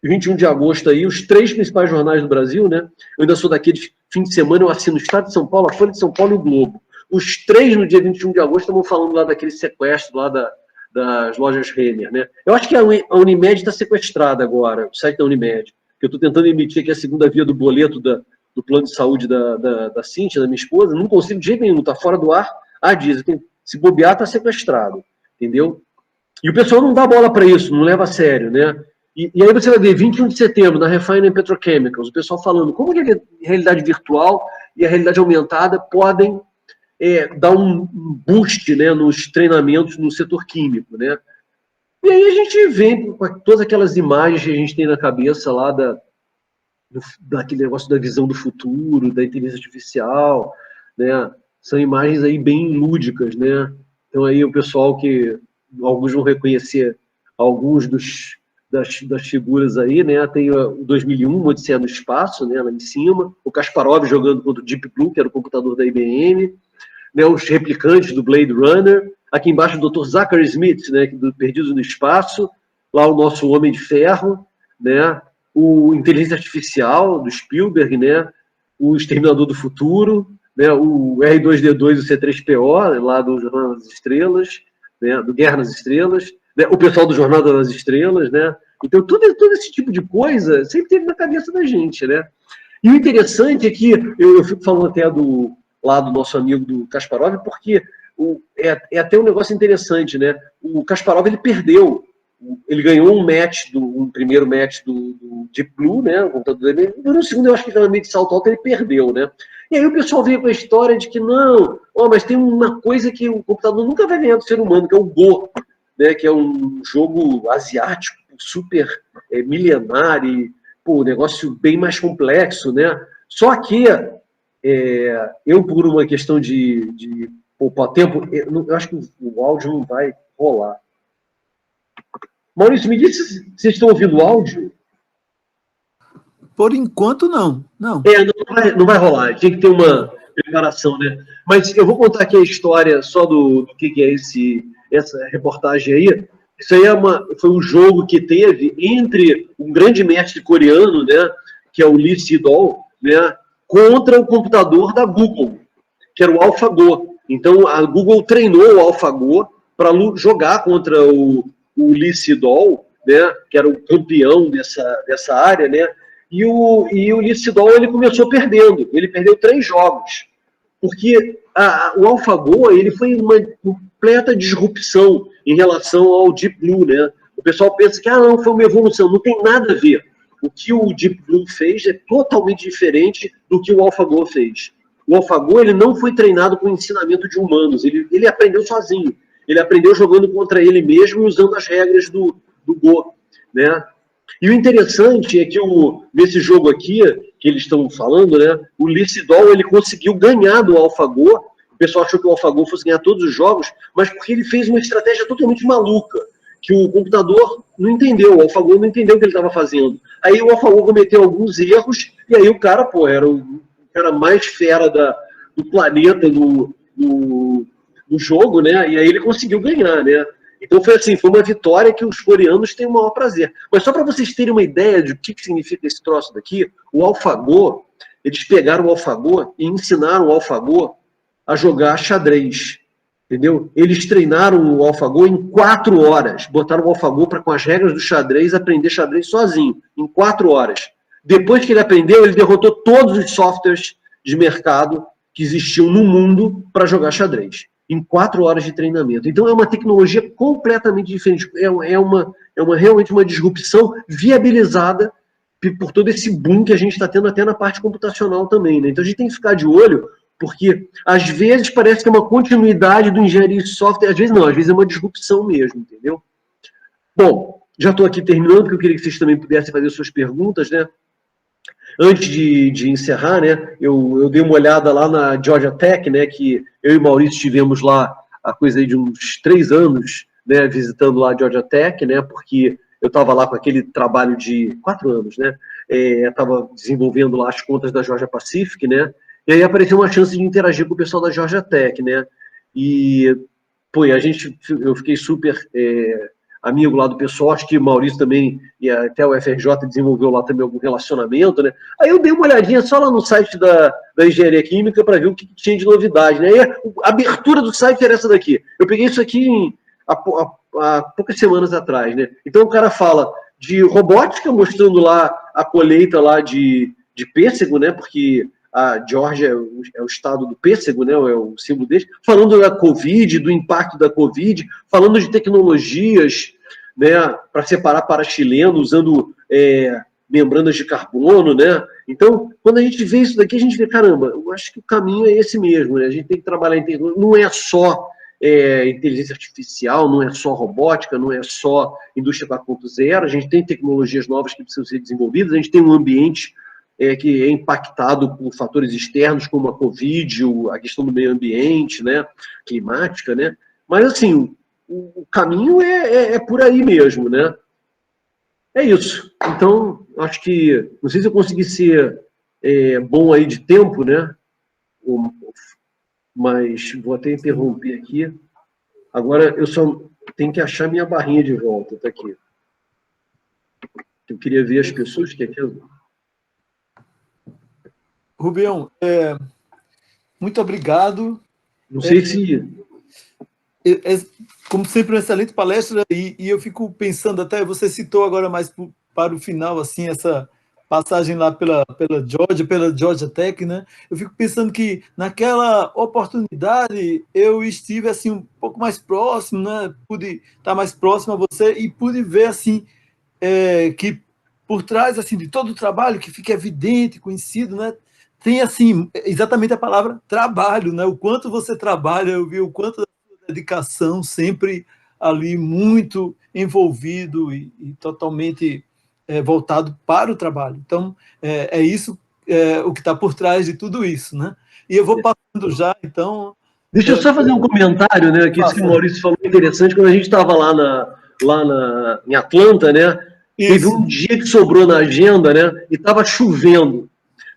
Speaker 2: 21 de agosto, aí, os 3 principais jornais do Brasil, né? Eu ainda sou daqueles fim de semana, eu assino o Estado de São Paulo, a Folha de São Paulo e o Globo. Os 3, no dia 21 de agosto, estavam falando lá daquele sequestro lá das lojas Renner. Né? Eu acho que a Unimed está sequestrada agora, o site da Unimed, que eu estou tentando emitir aqui a segunda via do boleto do plano de saúde da Cíntia, da minha esposa, não consigo de jeito nenhum, está fora do ar, diz, se bobear, está sequestrado, entendeu? E o pessoal não dá bola para isso, não leva a sério, né? E aí você vai ver, 21 de setembro, na Refine Petrochemicals, o pessoal falando como que a realidade virtual e a realidade aumentada podem dar um boost, né, nos treinamentos no setor químico, né? E aí a gente vem com todas aquelas imagens que a gente tem na cabeça lá daquele negócio da visão do futuro, da inteligência artificial, né? São imagens aí bem lúdicas, né? Então aí o pessoal que alguns vão reconhecer alguns das figuras aí, né? Tem o 2001, Odisseia no Espaço, né? Lá em cima, o Kasparov jogando contra o Deep Blue, que era o computador da IBM, né? Os replicantes do Blade Runner, aqui embaixo o Dr. Zachary Smith, né? Do Perdidos no Espaço, lá o nosso Homem de Ferro, né? O Inteligência Artificial, do Spielberg, né? O Exterminador do Futuro, né? O R2-D2 do C3PO, lá do Jornal das Estrelas, né? Do Guerra nas Estrelas, né? O pessoal do Jornal das Estrelas, né? Então, todo esse tipo de coisa sempre teve na cabeça da gente, né? E o interessante é que, eu fico falando até lá do nosso amigo do Kasparov, porque é até um negócio interessante, né? O Kasparov, ele perdeu. Ele ganhou um primeiro match do Deep Blue, né, o computador dele, e no segundo eu acho que ele meio de salto alto, ele perdeu, né. E aí o pessoal veio com a história de que não, mas tem uma coisa que o computador nunca vai ganhar do ser humano, que é o Go, né, que é um jogo asiático, super milenar e, um negócio bem mais complexo, né. Só que eu, por uma questão de poupar tempo, eu acho que o áudio não vai rolar. Maurício, me diz se vocês estão ouvindo o áudio.
Speaker 1: Por enquanto, não. Não
Speaker 2: vai rolar. Tinha que ter uma preparação, né? Mas eu vou contar aqui a história só do que é essa reportagem aí. Isso aí foi um jogo que teve entre um grande mestre coreano, né, que é o Lee Sedol, né, contra o computador da Google, que era o AlphaGo. Então, a Google treinou o AlphaGo para jogar contra o Lee Sedol, né, que era o campeão dessa área, né, E o Licidol, ele começou perdendo. Ele perdeu 3 jogos. Porque o AlphaGo, ele foi uma completa disrupção em relação ao Deep Blue, né? O pessoal pensa que, não, foi uma evolução. Não tem nada a ver. O que o Deep Blue fez é totalmente diferente do que o AlphaGo fez. O AlphaGo, ele não foi treinado com ensinamento de humanos. Ele aprendeu sozinho. Ele aprendeu jogando contra ele mesmo, usando as regras do Go, né? E o interessante é que nesse jogo aqui, que eles estão falando, né, o Licidol, ele conseguiu ganhar do AlphaGo. O pessoal achou que o AlphaGo fosse ganhar todos os jogos, mas porque ele fez uma estratégia totalmente maluca, que o computador não entendeu, o AlphaGo não entendeu o que ele estava fazendo. Aí o AlphaGo cometeu alguns erros, e aí o cara, era o cara mais fera do planeta do jogo, né, e aí ele conseguiu ganhar, né. Então foi assim, foi uma vitória que os coreanos têm o maior prazer. Mas só para vocês terem uma ideia de o que significa esse troço daqui, o AlphaGo, eles pegaram o AlphaGo e ensinaram o AlphaGo a jogar xadrez, entendeu? Eles treinaram o AlphaGo em 4 horas, botaram o AlphaGo para, com as regras do xadrez, aprender xadrez sozinho, em 4 horas. Depois que ele aprendeu, ele derrotou todos os softwares de mercado que existiam no mundo para jogar xadrez. Em 4 horas de treinamento. Então é uma tecnologia completamente diferente. Realmente uma disrupção viabilizada por todo esse boom que a gente está tendo até na parte computacional também, né? Então a gente tem que ficar de olho, porque às vezes parece que é uma continuidade do engenharia de software, às vezes não, às vezes é uma disrupção mesmo, entendeu? Bom, já estou aqui terminando, porque eu queria que vocês também pudessem fazer suas perguntas, né? Antes de encerrar, né, eu dei uma olhada lá na Georgia Tech, né, que eu e o Maurício estivemos lá há coisa aí de uns 3 anos, né, visitando lá a Georgia Tech, né, porque eu estava lá com aquele trabalho de 4 anos, né, estava desenvolvendo lá as contas da Georgia Pacific, né, e aí apareceu uma chance de interagir com o pessoal da Georgia Tech, né, e, pô, eu fiquei super amigo lá do pessoal, acho que o Maurício também, e até o FRJ desenvolveu lá também algum relacionamento, né? Aí eu dei uma olhadinha só lá no site da Engenharia Química para ver o que tinha de novidade, né? E a abertura do site era essa daqui. Eu peguei isso aqui há poucas semanas atrás, né? Então o cara fala de robótica, mostrando lá a colheita lá de pêssego, né? Porque a Geórgia é o estado do pêssego, né? É o símbolo dele. Falando da Covid, do impacto da Covid, falando de tecnologias, né, para separar para-chileno, usando membranas de carbono, né? Então, quando a gente vê isso daqui, a gente vê, caramba, eu acho que o caminho é esse mesmo, né? A gente tem que trabalhar em tecnologia, não é só inteligência artificial, não é só robótica, não é só indústria 4.0, a gente tem tecnologias novas que precisam ser desenvolvidas, a gente tem um ambiente que é impactado por fatores externos, como a Covid, a questão do meio ambiente, né, climática, né? Mas, assim, o caminho é por aí mesmo, né? É isso. Então, acho que... Não sei se eu consegui ser bom aí de tempo, né? Mas vou até interromper aqui. Agora, eu só tenho que achar minha barrinha de volta. Está aqui. Eu queria ver as pessoas que aqui...
Speaker 1: Rubião, muito obrigado.
Speaker 2: Não sei se...
Speaker 1: Como sempre, uma excelente palestra, e eu fico pensando até, você citou agora mais para o final, assim, essa passagem lá pela Georgia Tech, né? Eu fico pensando que naquela oportunidade eu estive assim um pouco mais próximo, né? Pude estar mais próximo a você e pude ver assim que por trás assim de todo o trabalho que fica evidente, conhecido, né? Tem assim exatamente a palavra trabalho, né? O quanto você trabalha, eu vi o quanto da sua dedicação sempre ali muito envolvido e totalmente voltado para o trabalho. Então, é isso o que está por trás de tudo isso, né? E eu vou passando já, então...
Speaker 2: Deixa eu só fazer um comentário, né? Que isso que o Maurício falou interessante, quando a gente estava lá em Atlanta, né? Isso. Teve um dia que sobrou na agenda, né? E estava chovendo,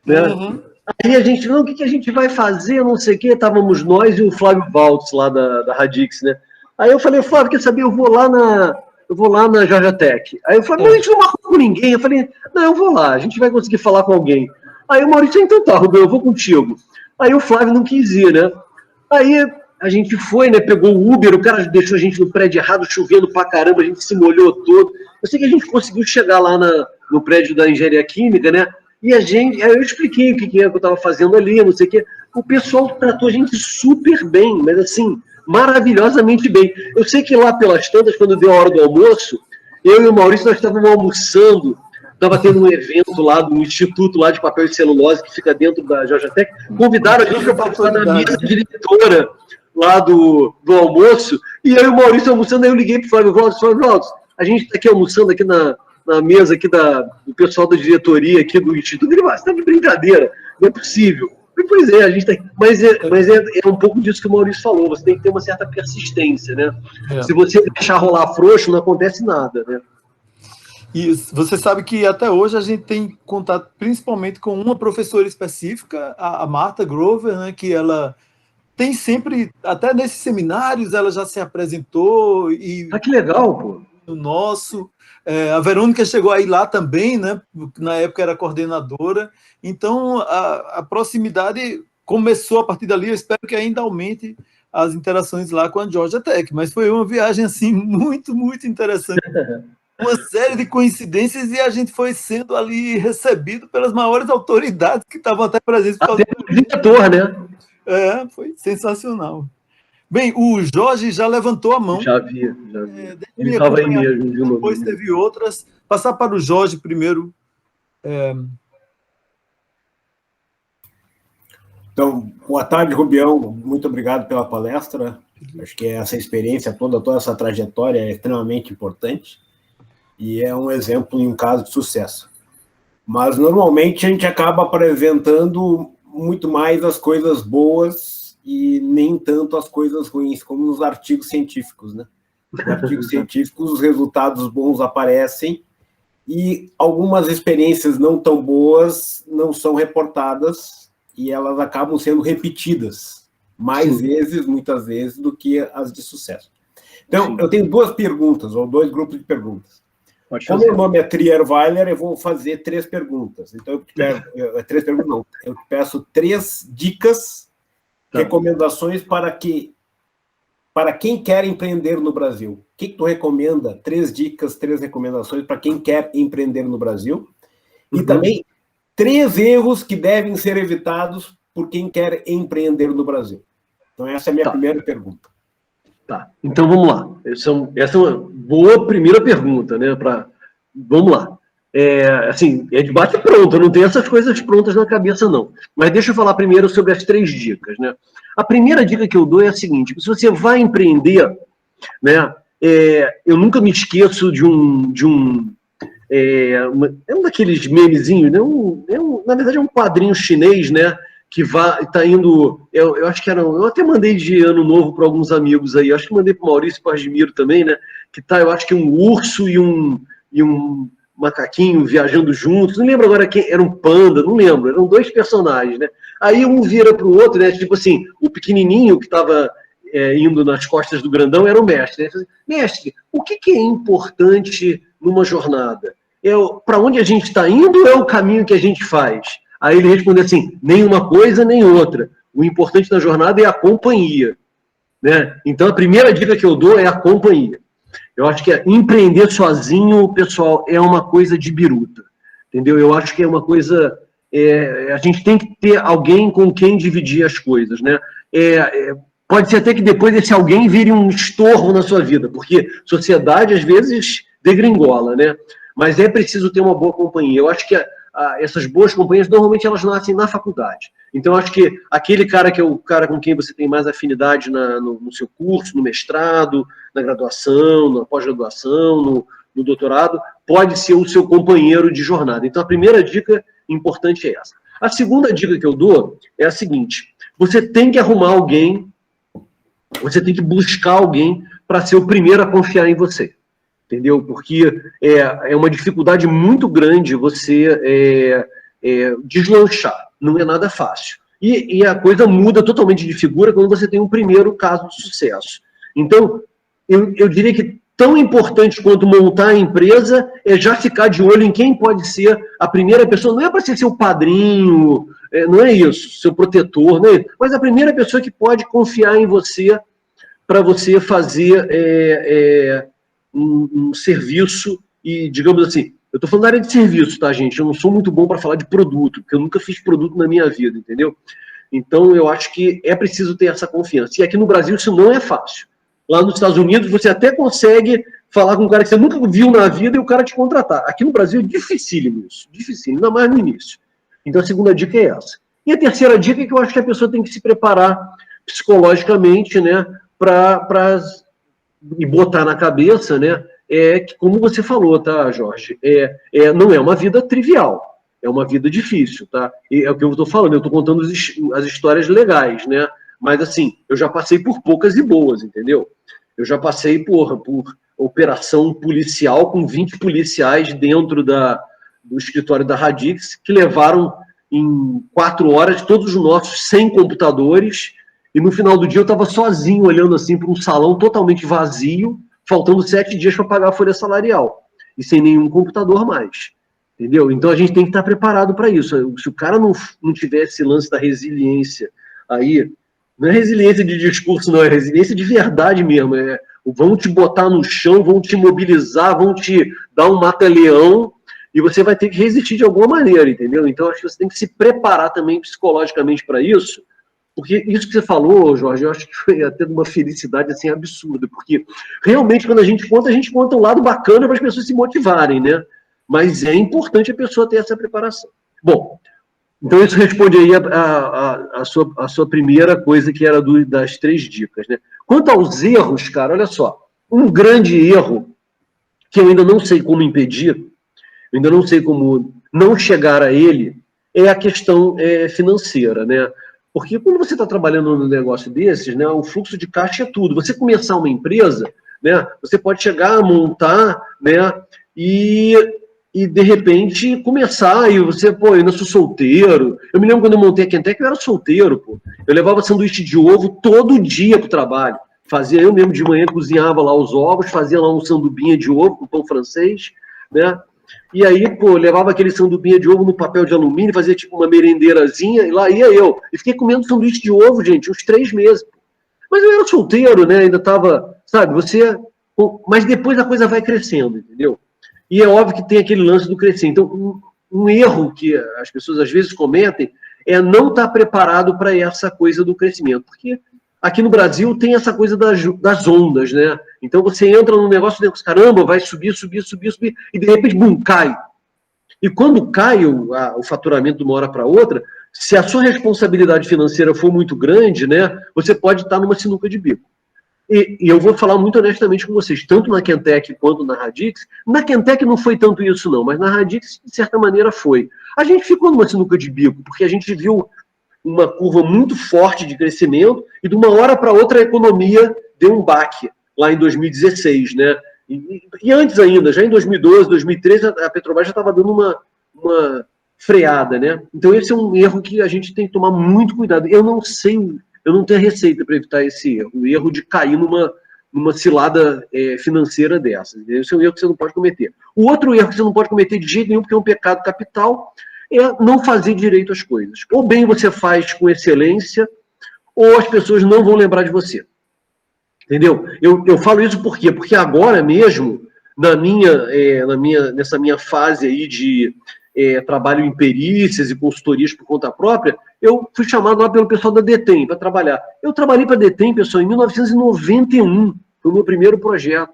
Speaker 2: né? Uhum. Aí a gente, não, o que a gente vai fazer, não sei o quê. Estávamos nós e o Flávio Valtz, lá da Radix, né? Aí eu falei, Flávio, quer saber, eu vou lá na Georgia Tech. Aí eu falei, não, a gente não marcou com ninguém. Eu falei, não, eu vou lá, a gente vai conseguir falar com alguém. Aí o Maurício, então tá, Rubem, eu vou contigo. Aí o Flávio não quis ir, né? Aí a gente foi, né? Pegou o Uber, o cara deixou a gente no prédio errado, chovendo pra caramba, a gente se molhou todo. Eu sei que a gente conseguiu chegar lá no prédio da Engenharia Química, né? E aí eu expliquei o que eu estava fazendo ali, não sei o quê. O pessoal tratou a gente super bem, mas assim, maravilhosamente bem. Eu sei que lá pelas tantas, quando deu a hora do almoço, eu e o Maurício, nós estávamos almoçando, estava tendo um evento lá do Instituto lá de Papel e Celulose, que fica dentro da Georgia Tech, convidaram a gente para participar da mesa diretora lá do almoço, e eu e o Maurício almoçando, aí eu liguei para o Flávio Valdes, a gente está aqui almoçando aqui na mesa aqui do pessoal da diretoria aqui do Instituto. Ele, você está de brincadeira, não é possível. Pois é, a gente tá, mas é um pouco disso que o Maurício falou, você tem que ter uma certa persistência, né? Se você deixar rolar frouxo, não acontece nada, né?
Speaker 1: Isso. Você sabe que até hoje a gente tem contato principalmente com uma professora específica, a Martha Grover, né, que ela tem sempre, até nesses seminários, ela já se apresentou.
Speaker 2: Que legal, pô!
Speaker 1: No nosso. A Verônica chegou aí lá também, né? Na época era coordenadora. Então, a proximidade começou a partir dali. Eu espero que ainda aumente as interações lá com a Georgia Tech. Mas foi uma viagem assim muito, muito interessante. Uma série de coincidências e a gente foi sendo ali recebido pelas maiores autoridades que estavam até presentes.
Speaker 2: Até o diretor, né?
Speaker 1: Foi sensacional. Bem, o Jorge já levantou a mão.
Speaker 2: Já vi. Ele estava aí mesmo. De
Speaker 1: depois
Speaker 2: novo.
Speaker 1: teve outras. Passar para o Jorge primeiro.
Speaker 4: Então, boa tarde, Rubião. Muito obrigado pela palestra. Acho que essa experiência toda essa trajetória é extremamente importante e é um exemplo e um caso de sucesso. Mas, normalmente, a gente acaba apresentando muito mais as coisas boas e nem tanto as coisas ruins, como nos artigos científicos, né? Nos artigos científicos, os resultados bons aparecem e algumas experiências não tão boas não são reportadas e elas acabam sendo repetidas muitas vezes, do que as de sucesso. Então, eu tenho duas perguntas, ou dois grupos de perguntas. Como meu nome é Trierweiler, eu vou fazer 3 perguntas. Então, eu te peço 3 dicas, recomendações para quem quer empreender no Brasil. O que tu recomenda? 3 dicas, 3 recomendações para quem quer empreender no Brasil. E também 3 erros que devem ser evitados por quem quer empreender no Brasil. Então, essa é a minha primeira pergunta.
Speaker 2: Tá, então vamos lá. Essa é uma boa primeira pergunta, né? Vamos lá. É debate pronto, eu não tenho essas coisas prontas na cabeça, não. Mas deixa eu falar primeiro sobre as 3 dicas, né? A primeira dica que eu dou é a seguinte: se você vai empreender, né? Eu nunca me esqueço de um daqueles memezinhos, né? Na verdade é um quadrinho chinês, né? Que está indo, eu acho que eu até mandei de ano novo para alguns amigos aí, acho que mandei para o Maurício e para o Asmiro também, né? Que tá, eu acho que um urso e um macaquinho viajando juntos, não lembro agora quem, era um panda, não lembro, eram 2 personagens, né? Aí um vira para o outro, né? Tipo assim, o pequenininho que estava indo nas costas do grandão era o mestre, né? Mestre, o que é importante numa jornada? Para onde a gente está indo ou é o caminho que a gente faz? Aí ele respondeu assim: nem uma coisa, nem outra. O importante na jornada é a companhia, né? Então, a primeira dica que eu dou é a companhia. Eu acho que empreender sozinho, pessoal, é uma coisa de biruta, entendeu? Eu acho que é uma coisa... a gente tem que ter alguém com quem dividir as coisas, né? Pode ser até que depois esse alguém vire um estorvo na sua vida, porque sociedade, às vezes, degringola, né? Mas é preciso ter uma boa companhia. Eu acho que essas boas companhias, normalmente, elas nascem na faculdade. Então, acho que aquele cara que é o cara com quem você tem mais afinidade no seu curso, no mestrado, na graduação, na pós-graduação, no doutorado, pode ser o seu companheiro de jornada. Então, a primeira dica importante é essa. A segunda dica que eu dou é a seguinte: você tem que arrumar alguém, você tem que buscar alguém para ser o primeiro a confiar em você. Entendeu? Porque é uma dificuldade muito grande você deslanchar. Não é nada fácil. E a coisa muda totalmente de figura quando você tem um primeiro caso de sucesso. Então, eu diria que tão importante quanto montar a empresa é já ficar de olho em quem pode ser a primeira pessoa. Não é para ser seu padrinho, não é isso, seu protetor, né? Mas a primeira pessoa que pode confiar em você para você fazer um serviço e, digamos assim, eu estou falando da área de serviço, tá, gente? Eu não sou muito bom para falar de produto, porque eu nunca fiz produto na minha vida, entendeu? Então, eu acho que é preciso ter essa confiança. E aqui no Brasil isso não é fácil. Lá nos Estados Unidos você até consegue falar com um cara que você nunca viu na vida e o cara te contratar. Aqui no Brasil é dificílimo isso, dificílimo, ainda mais no início. Então, a segunda dica é essa. E a terceira dica é que eu acho que a pessoa tem que se preparar psicologicamente, né, e botar na cabeça, né, que, como você falou, tá, Jorge, não é uma vida trivial, é uma vida difícil, tá? E é o que eu estou falando, eu estou contando as histórias legais, né? Mas, assim, eu já passei por poucas e boas, entendeu? Eu já passei por operação policial com 20 policiais dentro do escritório da Radix, que levaram em 4 horas todos os nossos 100 computadores, e no final do dia eu estava sozinho, olhando assim para um salão totalmente vazio, faltando 7 dias para pagar a folha salarial, e sem nenhum computador mais, entendeu? Então a gente tem que estar preparado para isso. Se o cara não tiver esse lance da resiliência aí, não é resiliência de discurso, não, é resiliência de verdade mesmo, vão te botar no chão, vão te mobilizar, vão te dar um mata-leão, e você vai ter que resistir de alguma maneira, entendeu? Então acho que você tem que se preparar também psicologicamente para isso, porque isso que você falou, Jorge, eu acho que foi até de uma felicidade assim absurda, porque realmente quando a gente conta um lado bacana para as pessoas se motivarem, né? Mas é importante a pessoa ter essa preparação. Bom, então isso responde aí a sua primeira coisa, que era das 3 dicas, né? Quanto aos erros, cara, olha só, um grande erro que eu ainda não sei como impedir, eu ainda não sei como não chegar a ele, é a questão financeira, né? Porque quando você está trabalhando num negócio desses, né, o fluxo de caixa é tudo. Você começar uma empresa, né, você pode chegar a montar, né, e de repente começar, e você, pô, eu ainda sou solteiro. Eu me lembro quando eu montei a Quentec, eu era solteiro, pô. Eu levava sanduíche de ovo todo dia para o trabalho. Fazia eu mesmo de manhã, cozinhava lá os ovos, fazia lá um sandubinha de ovo com pão francês, né? E aí, pô, levava aquele sandubinha de ovo no papel de alumínio, fazia tipo uma merendeirazinha, e lá ia eu. E fiquei comendo sanduíche de ovo, gente, uns 3 meses. Mas eu era solteiro, né? Ainda tava, sabe, mas depois a coisa vai crescendo, entendeu? E é óbvio que tem aquele lance do crescer. Então, um erro que as pessoas às vezes cometem é não estar preparado para essa coisa do crescimento. Porque aqui no Brasil tem essa coisa das ondas, né? Então você entra num negócio e caramba, vai subir, e de repente, bum, cai. E quando cai o faturamento de uma hora para outra, se a sua responsabilidade financeira for muito grande, né, você pode estar numa sinuca de bico. E eu vou falar muito honestamente com vocês, tanto na Quentec quanto na Radix. Na Quentec não foi tanto isso não, mas na Radix, de certa maneira, foi. A gente ficou numa sinuca de bico, porque a gente viu uma curva muito forte de crescimento, e de uma hora para outra a economia deu um baque, lá em 2016, né? E antes ainda, já em 2012, 2013, a Petrobras já estava dando uma freada, né? Então esse é um erro que a gente tem que tomar muito cuidado. Eu não tenho receita para evitar esse erro, o erro de cair numa cilada financeira dessa. Esse é um erro que você não pode cometer. O outro erro que você não pode cometer de jeito nenhum, porque é um pecado capital, é não fazer direito as coisas. Ou bem você faz com excelência, ou as pessoas não vão lembrar de você. Entendeu? Eu falo isso por quê? Porque agora mesmo, nessa minha fase aí de trabalho em perícias e consultorias por conta própria, eu fui chamado lá pelo pessoal da DETEM para trabalhar. Eu trabalhei para a DETEM, pessoal, em 1991, foi o meu primeiro projeto.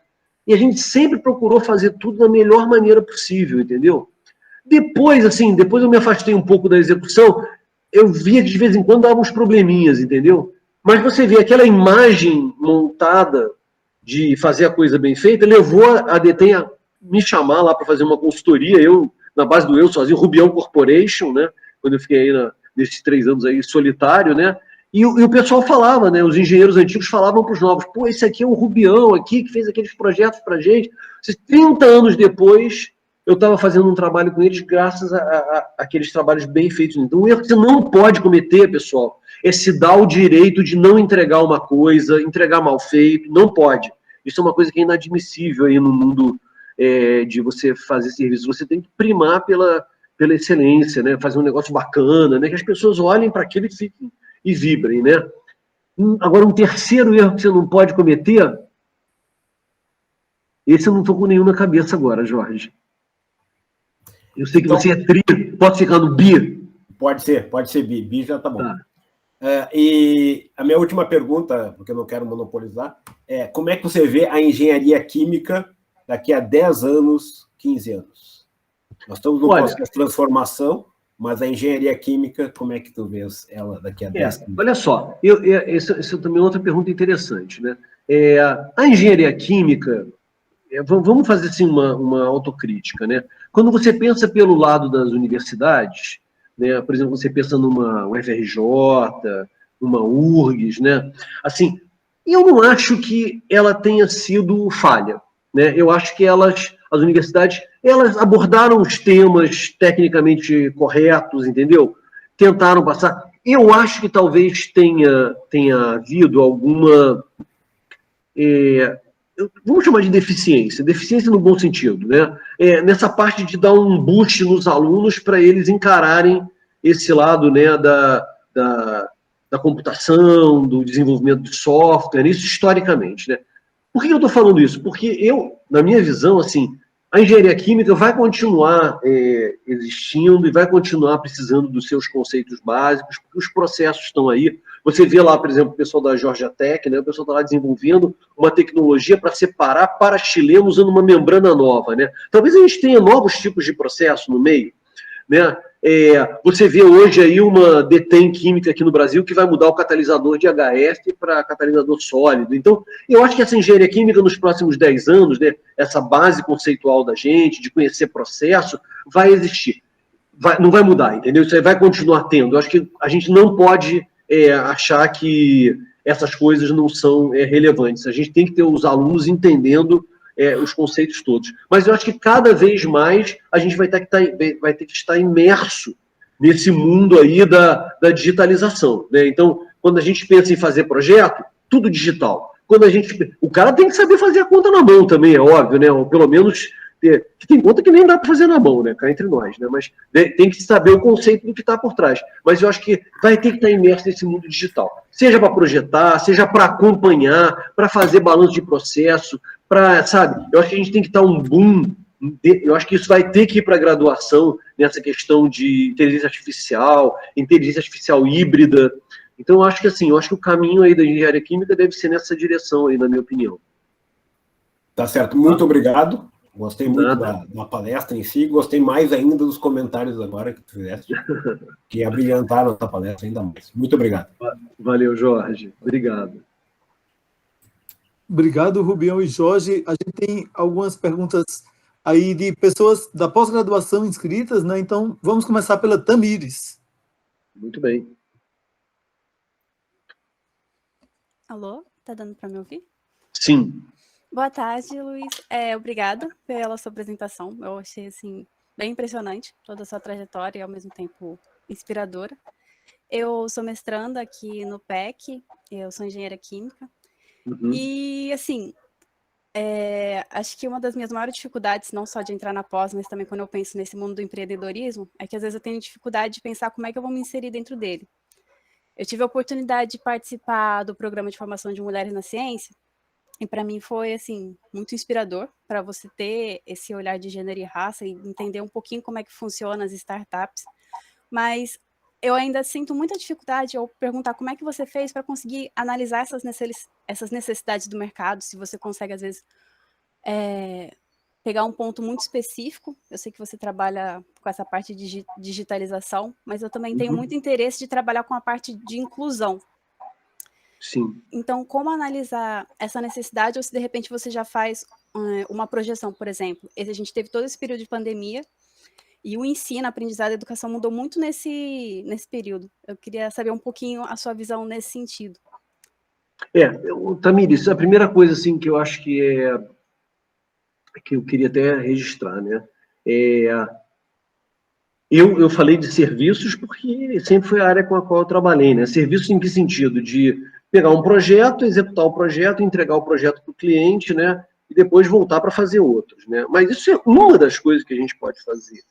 Speaker 2: E a gente sempre procurou fazer tudo da melhor maneira possível, entendeu? Depois eu me afastei um pouco da execução, eu via que de vez em quando dava uns probleminhas, entendeu? Mas você vê aquela imagem montada de fazer a coisa bem feita, levou a DETEM a me chamar lá para fazer uma consultoria, eu, na base do eu sozinho, Rubião Corporation, né? Quando eu fiquei aí nesses 3 anos aí solitário, né? E o pessoal falava, né? Os engenheiros antigos falavam para os novos, pô, esse aqui é o Rubião aqui, que fez aqueles projetos para a gente. 30 anos depois, eu estava fazendo um trabalho com eles graças a aqueles trabalhos bem feitos. Então, o erro que você não pode cometer, pessoal, é se dar o direito de não entregar uma coisa, entregar mal feito, não pode. Isso é uma coisa que é inadmissível aí no mundo de você fazer serviço. Você tem que primar pela excelência, né? Fazer um negócio bacana, né? Que as pessoas olhem para aquilo e fiquem e vibrem, né? Agora, um terceiro erro que você não pode cometer, esse eu não estou com nenhum na cabeça agora, Jorge. Eu sei que
Speaker 4: Então,
Speaker 2: você é tri, pode ficar no bi.
Speaker 4: Pode ser bi. Bi já tá bom.
Speaker 2: Tá.
Speaker 4: E a minha última pergunta, porque eu não quero monopolizar, é como é que você vê a engenharia química daqui a 10 anos, 15 anos? Nós estamos num processo de transformação, mas a engenharia química, como é que tu vês ela daqui a 10 anos?
Speaker 2: Olha só, essa também é outra pergunta interessante, né? A engenharia química, vamos fazer assim uma autocrítica, né? Quando você pensa pelo lado das universidades, né? Por exemplo, você pensa numa UFRJ, numa URGS, né? Assim, eu não acho que ela tenha sido falha, né? Eu acho que as universidades, elas abordaram os temas tecnicamente corretos, entendeu? Tentaram passar. Eu acho que talvez tenha havido alguma... vamos chamar de deficiência no bom sentido, né? Nessa parte de dar um boost nos alunos para eles encararem esse lado, né, da computação, do desenvolvimento de software, isso historicamente, né? Por que eu estou falando isso? Porque na minha visão, assim, a engenharia química vai continuar existindo e vai continuar precisando dos seus conceitos básicos, porque os processos estão aí. Você vê lá, por exemplo, o pessoal da Georgia Tech, né? O pessoal está lá desenvolvendo uma tecnologia para separar parastileno usando uma membrana nova, né? Talvez a gente tenha novos tipos de processo no meio, né? Você vê hoje aí uma DTEM química aqui no Brasil que vai mudar o catalisador de HF para catalisador sólido. Então, eu acho que essa engenharia química nos próximos 10 anos, né, essa base conceitual da gente, de conhecer processo, vai existir. Não vai mudar, entendeu? Isso aí vai continuar tendo. Eu acho que a gente não pode achar que essas coisas não são relevantes. A gente tem que ter os alunos entendendo os conceitos todos. Mas eu acho que cada vez mais a gente vai ter que estar imerso nesse mundo aí da digitalização, né? Então, quando a gente pensa em fazer projeto, tudo digital. O cara tem que saber fazer a conta na mão também, é óbvio, né? Ou pelo menos que tem conta que nem dá para fazer na mão, né? Cá entre nós, né? Mas tem que saber o conceito do que está por trás. Mas eu acho que vai ter que estar imerso nesse mundo digital. Seja para projetar, seja para acompanhar, para fazer balanço de processo, sabe? Eu acho que a gente tem que estar um boom. Eu acho que isso vai ter que ir para a graduação nessa questão de inteligência artificial híbrida. Então, eu acho que o caminho aí da engenharia química deve ser nessa direção aí, na minha opinião.
Speaker 4: Tá certo. Muito obrigado. Gostei muito da palestra em si, gostei mais ainda dos comentários agora que tu fizeste, que abrilhantaram essa palestra ainda mais. Muito obrigado.
Speaker 2: Valeu, Jorge. Obrigado.
Speaker 1: Obrigado, Rubião e Jorge. A gente tem algumas perguntas aí de pessoas da pós-graduação inscritas, né? Então, vamos começar pela Tamires.
Speaker 2: Muito bem.
Speaker 5: Alô? Tá dando para me ouvir?
Speaker 2: Sim.
Speaker 5: Boa tarde, Luiz. Obrigada pela sua apresentação. Eu achei, assim, bem impressionante toda a sua trajetória e, ao mesmo tempo, inspiradora. Eu sou mestranda aqui no PEC, eu sou engenheira química.
Speaker 2: Uhum.
Speaker 5: E, assim, acho que uma das minhas maiores dificuldades, não só de entrar na pós, mas também quando eu penso nesse mundo do empreendedorismo, é que às vezes eu tenho dificuldade de pensar como é que eu vou me inserir dentro dele. Eu tive a oportunidade de participar do programa de formação de mulheres na ciência, e para mim foi, assim, muito inspirador para você ter esse olhar de gênero e raça e entender um pouquinho como é que funciona as startups. Mas eu ainda sinto muita dificuldade ao perguntar como é que você fez para conseguir analisar essas necessidades do mercado, se você consegue, às vezes, pegar um ponto muito específico. Eu sei que você trabalha com essa parte de digitalização, mas eu também tenho muito interesse de trabalhar com a parte de inclusão.
Speaker 2: Sim.
Speaker 5: Então, como analisar essa necessidade, ou se de repente você já faz uma projeção, por exemplo? A gente teve todo esse período de pandemia, e o ensino, a aprendizado, a educação mudou muito nesse período. Eu queria saber um pouquinho a sua visão nesse sentido.
Speaker 2: Tamires, a primeira coisa assim, que eu acho que eu queria até registrar, né? Eu falei de serviços porque sempre foi a área com a qual eu trabalhei, né? Serviços em que sentido? De pegar um projeto, executar o projeto, entregar o projeto para o cliente, né? E depois voltar para fazer outros, né? Mas isso é uma das coisas que a gente pode fazer.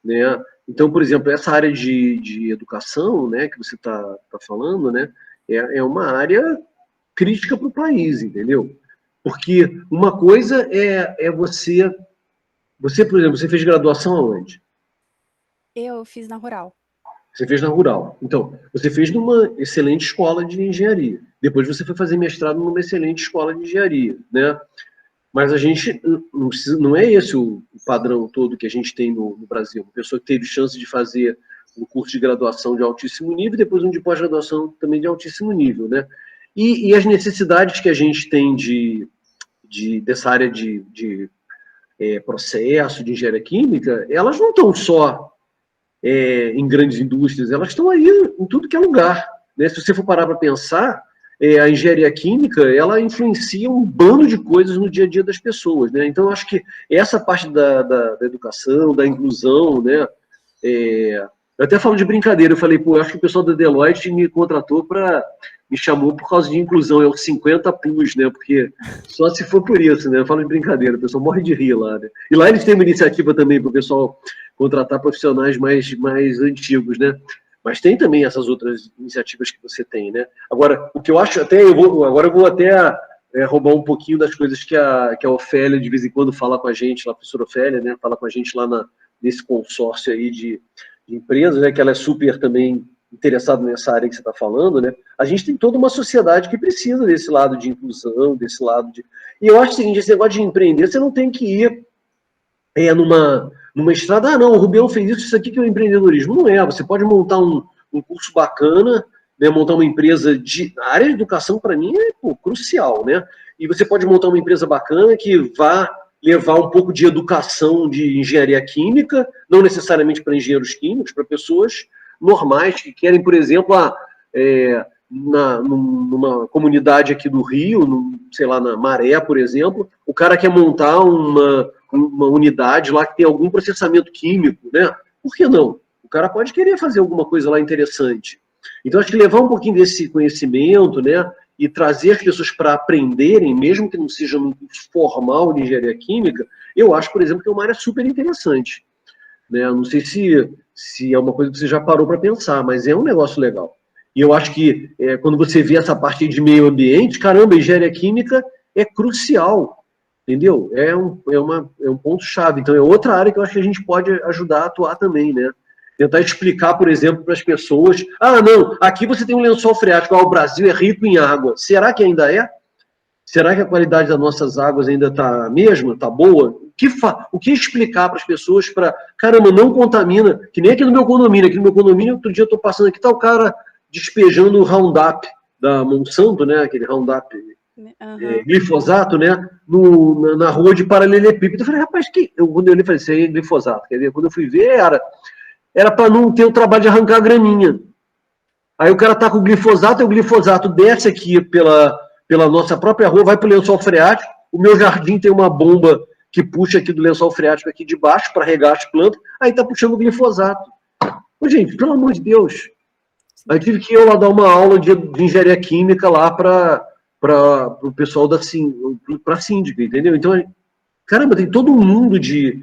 Speaker 2: né? Então, por exemplo, essa área de educação, né, que você está falando, né, é uma área crítica para o país, entendeu? Porque uma coisa é você, por exemplo, você fez graduação aonde?
Speaker 5: Eu fiz na Rural.
Speaker 2: Você fez na Rural. Então, você fez numa excelente escola de engenharia. Depois você foi fazer mestrado numa excelente escola de engenharia, né? Mas a gente não é esse o padrão todo que a gente tem no Brasil. Uma pessoa que teve chance de fazer um curso de graduação de altíssimo nível e depois um de pós-graduação também de altíssimo nível, né? E as necessidades que a gente tem dessa área de processo, de engenharia química, elas não estão só em grandes indústrias, elas estão aí em tudo que é lugar, né? Se você for parar para pensar, a engenharia química, ela influencia um bando de coisas no dia a dia das pessoas, né? Então, eu acho que essa parte da educação, da inclusão, né? Eu até falo de brincadeira, eu falei, pô, eu acho que o pessoal da Deloitte me contratou me chamou por causa de inclusão, é o 50 plus, né? Porque só se for por isso, né? Eu falo de brincadeira, o pessoal morre de rir lá, né? E lá eles têm uma iniciativa também para o pessoal contratar profissionais mais antigos, né? Mas tem também essas outras iniciativas que você tem, né? Agora, o que eu acho até, agora eu vou até roubar um pouquinho das coisas que a Ofélia de vez em quando fala com a gente, a professora Ofélia, né? Fala com a gente lá nesse consórcio aí de empresas, né? Que ela é super também interessada nessa área que você está falando, né? A gente tem toda uma sociedade que precisa desse lado de inclusão, desse lado de... E eu acho o seguinte, esse negócio de empreender, você não tem que ir numa estrada, não, o Rubião fez isso aqui que é o empreendedorismo. Não é, você pode montar um curso bacana, né, montar uma empresa a área de educação, para mim, é crucial, né? E você pode montar uma empresa bacana que vá levar um pouco de educação de engenharia química, não necessariamente para engenheiros químicos, para pessoas normais que querem, por exemplo, numa comunidade aqui do Rio, sei lá, na Maré, por exemplo, o cara quer montar uma unidade lá que tem algum processamento químico, né? Por que não? O cara pode querer fazer alguma coisa lá interessante. Então, acho que levar um pouquinho desse conhecimento, né, e trazer as pessoas para aprenderem, mesmo que não seja um curso formal de engenharia química, eu acho, por exemplo, que é uma área super interessante. Né? Não sei se é uma coisa que você já parou para pensar, mas é um negócio legal. E eu acho que quando você vê essa parte de meio ambiente, caramba, a engenharia química é crucial, entendeu? É um ponto-chave. Então, é outra área que eu acho que a gente pode ajudar a atuar também, né? Tentar explicar, por exemplo, para as pessoas, não, aqui você tem um lençol freático, o Brasil é rico em água. Será que ainda é? Será que a qualidade das nossas águas ainda está a mesma, está boa? O que explicar para as pessoas para, caramba, não contamina, que nem aqui no meu condomínio, outro dia eu estou passando aqui, tá o cara despejando o Roundup da Monsanto, né, aquele Roundup glifosato, né, na rua de paralelepípedo. Eu falei, rapaz, quando eu olhei, falei, isso aí é glifosato. Quer dizer, quando eu fui ver, era para não ter o trabalho de arrancar a graminha. Aí o cara tá com o glifosato desce aqui pela nossa própria rua, vai para o lençol freático, o meu jardim tem uma bomba que puxa aqui do lençol freático aqui de baixo para regar as plantas, aí tá puxando o glifosato. Ô, gente, pelo amor de Deus. Aí tive que ir lá dar uma aula de engenharia química lá para o pessoal para a síndica, entendeu? Então, caramba, tem todo um mundo de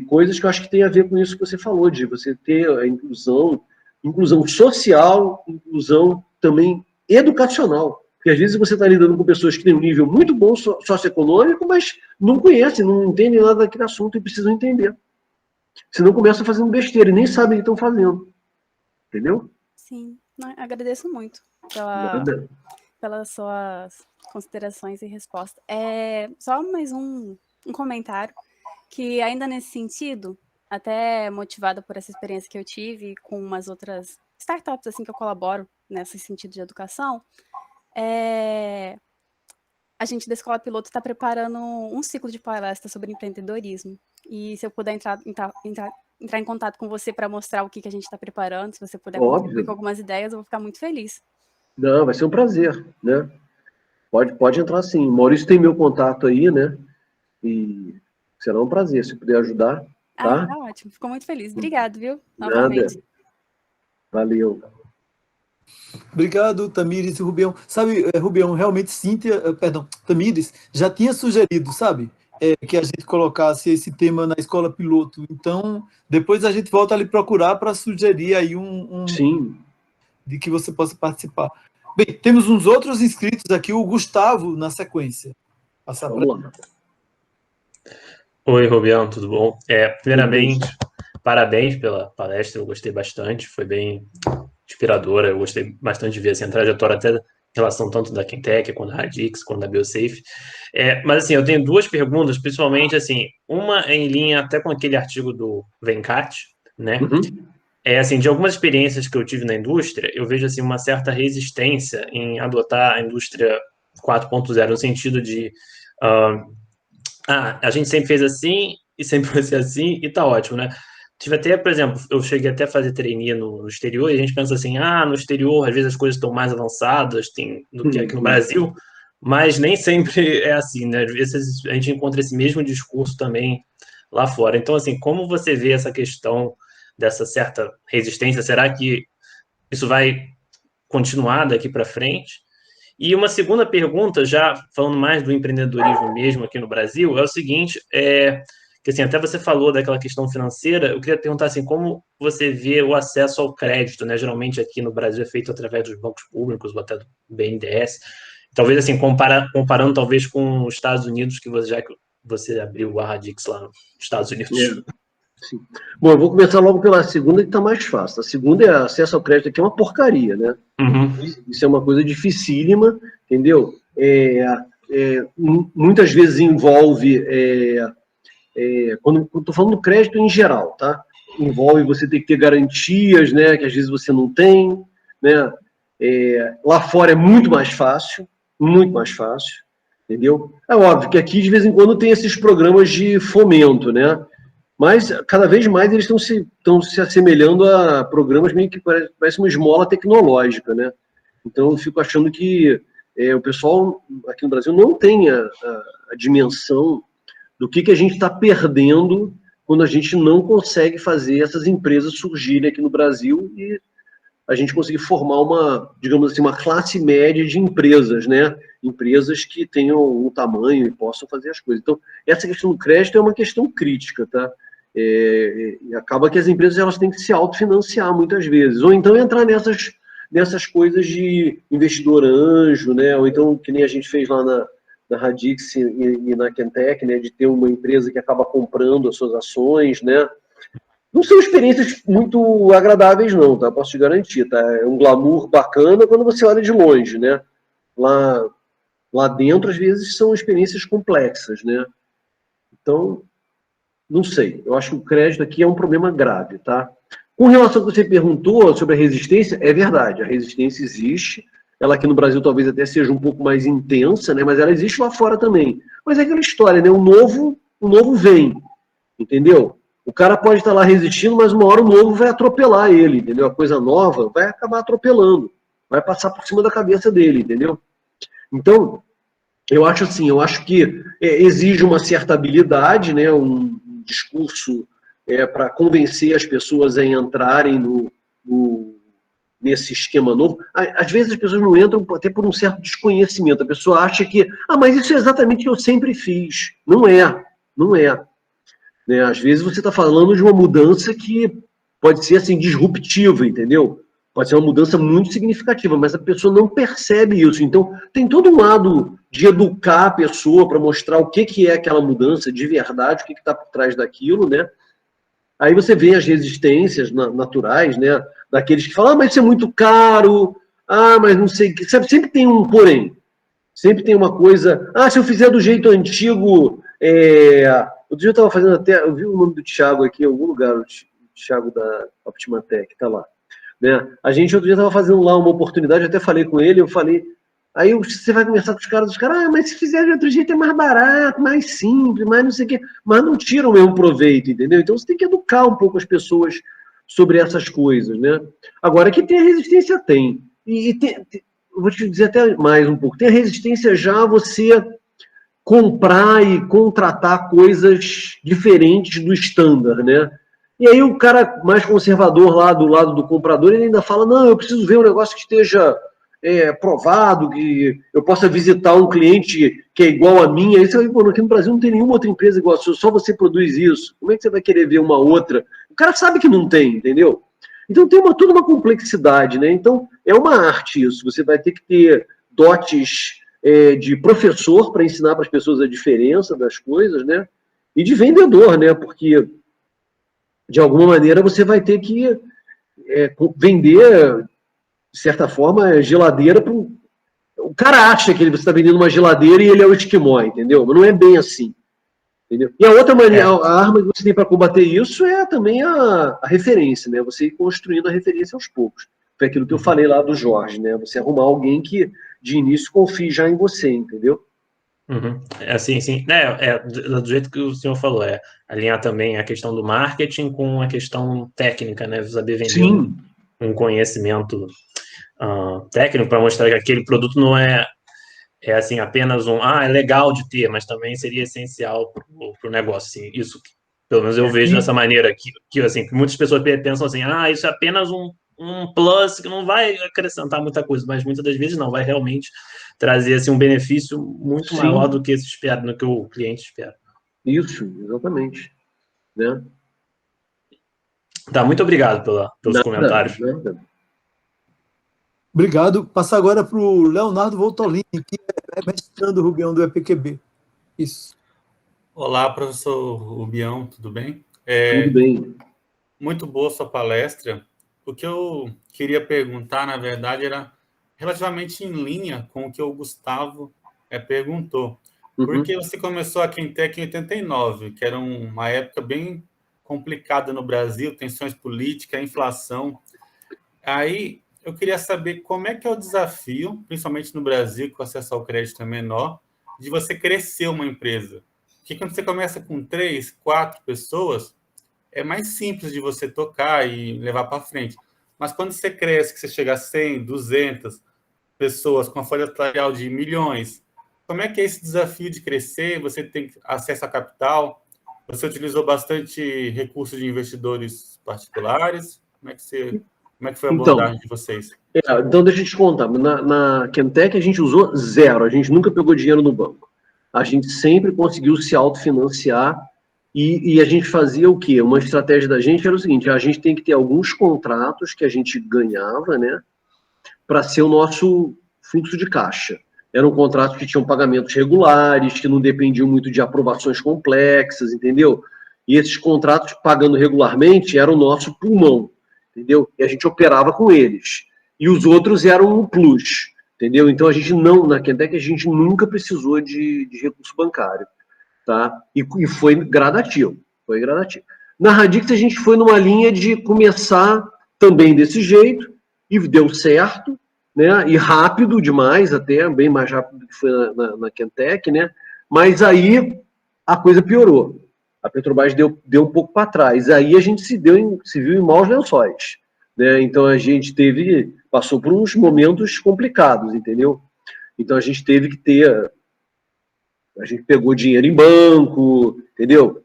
Speaker 2: coisas que eu acho que tem a ver com isso que você falou, de você ter a inclusão social, inclusão também educacional. Porque às vezes você está lidando com pessoas que têm um nível muito bom socioeconômico, mas não conhecem, não entendem nada daquele assunto e precisam entender. Senão começam fazendo besteira e nem sabem o que estão fazendo. Entendeu?
Speaker 5: Sim, agradeço muito pelas suas considerações e respostas. Só mais um comentário, que ainda nesse sentido, até motivada por essa experiência que eu tive com umas outras startups assim que eu colaboro nesse sentido de educação, a gente da Escola Piloto está preparando um ciclo de palestras sobre empreendedorismo. E se eu puder entrar em contato com você para mostrar o que a gente está preparando, se você puder contribuir com algumas ideias, eu vou ficar muito feliz.
Speaker 2: Não, vai ser um prazer, né? Pode entrar sim. O Maurício tem meu contato aí, né? E será um prazer, se puder ajudar. Tá?
Speaker 5: Tá ótimo, ficou muito feliz. Obrigado, viu?
Speaker 2: Novamente. Nada. Valeu.
Speaker 1: Obrigado, Tamires e Rubião. Sabe, Rubião, realmente Tamires já tinha sugerido, sabe? que a gente colocasse esse tema na escola piloto. Então, depois a gente volta a lhe procurar para sugerir aí
Speaker 2: Sim.
Speaker 1: de que você possa participar. Bem, temos uns outros inscritos aqui, o Gustavo, na sequência. Passar pra...
Speaker 2: Vamos lá.
Speaker 6: Oi, Rubião, tudo bom? Primeiramente, parabéns pela palestra, eu gostei bastante, foi bem inspiradora, eu gostei bastante de ver assim, a trajetória até em relação tanto da Quintec, quanto da Radix, quanto da Biosafe. Mas assim, eu tenho duas perguntas, principalmente assim, uma em linha até com aquele artigo do Venkat, né? Assim, de algumas experiências que eu tive na indústria, eu vejo assim uma certa resistência em adotar a indústria 4.0, no sentido de a gente sempre fez assim e sempre vai ser assim e tá ótimo, né? Tive até, por exemplo, eu cheguei até a fazer trainee no exterior e a gente pensa assim, no exterior às vezes as coisas estão mais avançadas do que aqui no Brasil, mas nem sempre é assim, né? Às vezes a gente encontra esse mesmo discurso também lá fora. Então, assim, como você vê essa questão dessa certa resistência? Será que isso vai continuar daqui para frente? E uma segunda pergunta, já falando mais do empreendedorismo mesmo aqui no Brasil, é o seguinte, que assim, até você falou daquela questão financeira, eu queria perguntar assim, como você vê o acesso ao crédito, né? Geralmente aqui no Brasil é feito através dos bancos públicos ou até do BNDES. Talvez assim, comparando talvez com os Estados Unidos, que você abriu a Radix lá nos Estados Unidos.
Speaker 2: Sim. Bom, eu vou começar logo pela segunda, que está mais fácil. A segunda é acesso ao crédito, que é uma porcaria, né? Isso é uma coisa dificílima, entendeu? Muitas vezes envolve, quando estou falando do crédito em geral, tá? Envolve você ter que ter garantias, né? Que às vezes você não tem, né? Lá fora é muito mais fácil, entendeu? É óbvio que aqui de vez em quando tem esses programas de fomento, né? Mas cada vez mais eles estão se assemelhando a programas meio que parece uma esmola tecnológica, né? Então eu fico achando que o pessoal aqui no Brasil não tem a dimensão do que a gente está perdendo quando a gente não consegue fazer essas empresas surgirem aqui no Brasil e a gente conseguir formar uma, digamos assim, uma classe média de empresas, né? Empresas que tenham um tamanho e possam fazer as coisas. Então, essa questão do crédito é uma questão crítica, tá? E acaba que as empresas elas têm que se autofinanciar muitas vezes, ou então entrar nessas coisas de investidor anjo, né? Ou então, que nem a gente fez lá na Radix e na Quintec, né? De ter uma empresa que acaba comprando as suas ações, né? Não são experiências muito agradáveis, não, tá? Posso te garantir, tá? É um glamour bacana quando você olha de longe, né? Lá dentro, às vezes, são experiências complexas, né? Então, não sei. Eu acho que o crédito aqui é um problema grave, tá? Com relação ao que você perguntou sobre a resistência, é verdade, a resistência existe. Ela aqui no Brasil talvez até seja um pouco mais intensa, né? Mas ela existe lá fora também. Mas é aquela história, né? O novo vem, entendeu? O cara pode estar lá resistindo, mas uma hora o novo vai atropelar ele, entendeu? A coisa nova vai acabar atropelando, vai passar por cima da cabeça dele, entendeu? Então, eu acho que exige uma certa habilidade, né? Um discurso para convencer as pessoas a entrarem nesse esquema novo. Às vezes as pessoas não entram até por um certo desconhecimento. A pessoa acha que, mas isso é exatamente o que eu sempre fiz. Não é. Né? Às vezes você está falando de uma mudança que pode ser assim, disruptiva, entendeu? Pode ser uma mudança muito significativa, mas a pessoa não percebe isso. Então, tem todo um lado de educar a pessoa para mostrar o que é aquela mudança de verdade, o que está por trás daquilo, né? Aí você vê as resistências naturais, né? Daqueles que falam, mas isso é muito caro, mas não sei o que. Sempre tem um porém. Sempre tem uma coisa, se eu fizer do jeito antigo... Outro dia eu estava fazendo até... Eu vi o nome do Thiago aqui em algum lugar, o Thiago da Optimatec, está lá. Né? A gente outro dia estava fazendo lá uma oportunidade, eu até falei com ele, aí você vai conversar com os caras, mas se fizer de outro jeito é mais barato, mais simples, mais não sei o quê, mas não tiram o mesmo proveito, entendeu? Então você tem que educar um pouco as pessoas sobre essas coisas, né? Agora, que tem a resistência, tem. Eu vou te dizer até mais um pouco, tem a resistência já a você comprar e contratar coisas diferentes do estándar, né? E aí o cara mais conservador lá do lado do comprador, ele ainda fala, não, eu preciso ver um negócio que esteja provado, que eu possa visitar um cliente que é igual a minha. Aí você vai, pô, aqui no Brasil não tem nenhuma outra empresa igual a sua, só você produz isso. Como é que você vai querer ver uma outra? O cara sabe que não tem, entendeu? Então tem toda uma complexidade, né? Então é uma arte isso. Você vai ter que ter dotes de professor para ensinar para as pessoas a diferença das coisas, né? E de vendedor, né? Porque de alguma maneira você vai ter que vender, de certa forma, geladeira para o cara acha que você está vendendo uma geladeira e ele é o esquimó, entendeu? Mas não é bem assim. Entendeu? E a outra maneira, a arma que você tem para combater isso é também a referência, né? Você ir construindo a referência aos poucos. Foi aquilo que eu falei lá do Jorge, né? Você arrumar alguém que de início confie já em você, entendeu?
Speaker 6: Uhum. Assim, sim. Do jeito que o senhor falou, alinhar também a questão do marketing com a questão técnica, né? Saber vender um conhecimento técnico para mostrar que aquele produto não é assim, apenas é legal de ter, mas também seria essencial para o negócio. Assim, isso, pelo menos eu vejo dessa maneira, que muitas pessoas pensam assim, isso é apenas um plus que não vai acrescentar muita coisa, mas muitas das vezes não, vai realmente trazer assim, um benefício muito maior do que se espera, do que o cliente espera.
Speaker 2: Isso, exatamente. Né?
Speaker 6: Tá, muito obrigado pelos comentários.
Speaker 2: Nada.
Speaker 1: Obrigado. Passar agora para o Leonardo Voltolini, que é mestrando Rubião do EPQB. Isso.
Speaker 7: Olá, professor Rubião, tudo bem?
Speaker 2: Tudo bem.
Speaker 7: Muito boa sua palestra. O que eu queria perguntar, na verdade, era relativamente em linha com o que o Gustavo perguntou. Porque você começou a Quentec em 89, que era uma época bem complicada no Brasil, tensões políticas, inflação. Aí eu queria saber como é que é o desafio, principalmente no Brasil, que o acesso ao crédito é menor, de você crescer uma empresa. Porque quando você começa com 3, 4 pessoas, é mais simples de você tocar e levar para frente. Mas quando você cresce, que você chega a 100, 200 pessoas com a folha salarial de milhões, como é que é esse desafio de crescer? Você tem acesso a capital? Você utilizou bastante recursos de investidores particulares? Como é que foi a abordagem de vocês?
Speaker 2: Então, deixa eu te contar. Na Quentec, a gente usou zero. A gente nunca pegou dinheiro no banco. A gente sempre conseguiu se autofinanciar e a gente fazia o quê? Uma estratégia da gente era o seguinte, a gente tem que ter alguns contratos que a gente ganhava, né, para ser o nosso fluxo de caixa. Eram contratos que tinham pagamentos regulares, que não dependiam muito de aprovações complexas, entendeu? E esses contratos, pagando regularmente, eram o nosso pulmão, entendeu? E a gente operava com eles. E os outros eram um plus, entendeu? Então, na Quentec, a gente nunca precisou de recurso bancário, tá? E foi gradativo, Na Radix, a gente foi numa linha de começar também desse jeito, e deu certo, né? E rápido demais, até, bem mais rápido do que foi na Quentec, né? Mas aí a coisa piorou. A Petrobras deu um pouco para trás. Aí a gente se viu em maus lençóis, né? Então a gente passou por uns momentos complicados, entendeu? Então a gente teve que a gente pegou dinheiro em banco, entendeu?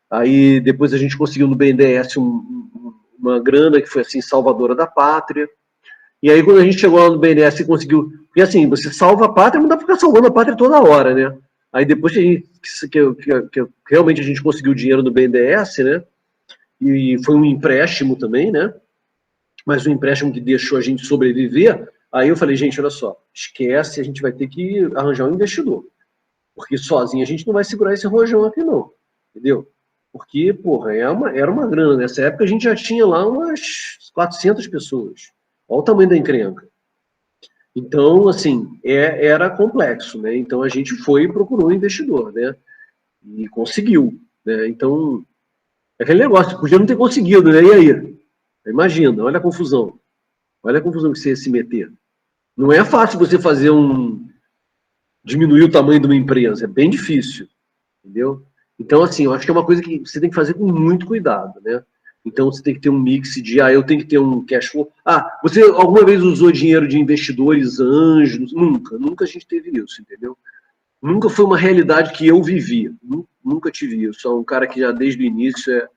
Speaker 2: Aí depois a gente conseguiu no BNDES uma grana que foi assim salvadora da pátria. E aí quando a gente chegou lá no BNDES e conseguiu, porque assim, você salva a pátria, não dá para ficar salvando a pátria toda hora, né? Aí depois que realmente a gente conseguiu dinheiro no BNDES, né? E foi um empréstimo também, né? Mas um empréstimo que deixou a gente sobreviver. Aí eu falei, gente, olha só, esquece, a gente vai ter que arranjar um investidor. Porque sozinho a gente não vai segurar esse rojão aqui, não. Entendeu? Porque, porra, era uma grana. Nessa época a gente já tinha lá umas 400 pessoas. Olha o tamanho da encrenca. Então, assim, era complexo, né? Então a gente foi e procurou um investidor, né? E conseguiu, né? Então, é aquele negócio, podia não ter conseguido, né? E aí? Imagina, olha a confusão. Olha a confusão que você ia se meter. Não é fácil você fazer diminuir o tamanho de uma empresa, é bem difícil, entendeu? Então, assim, eu acho que é uma coisa que você tem que fazer com muito cuidado, né? Então, você tem que ter um mix eu tenho que ter um cash flow. Você alguma vez usou dinheiro de investidores anjos? Nunca a gente teve isso, entendeu? Nunca foi uma realidade que eu vivi, nunca tive isso. Sou um cara que já desde o início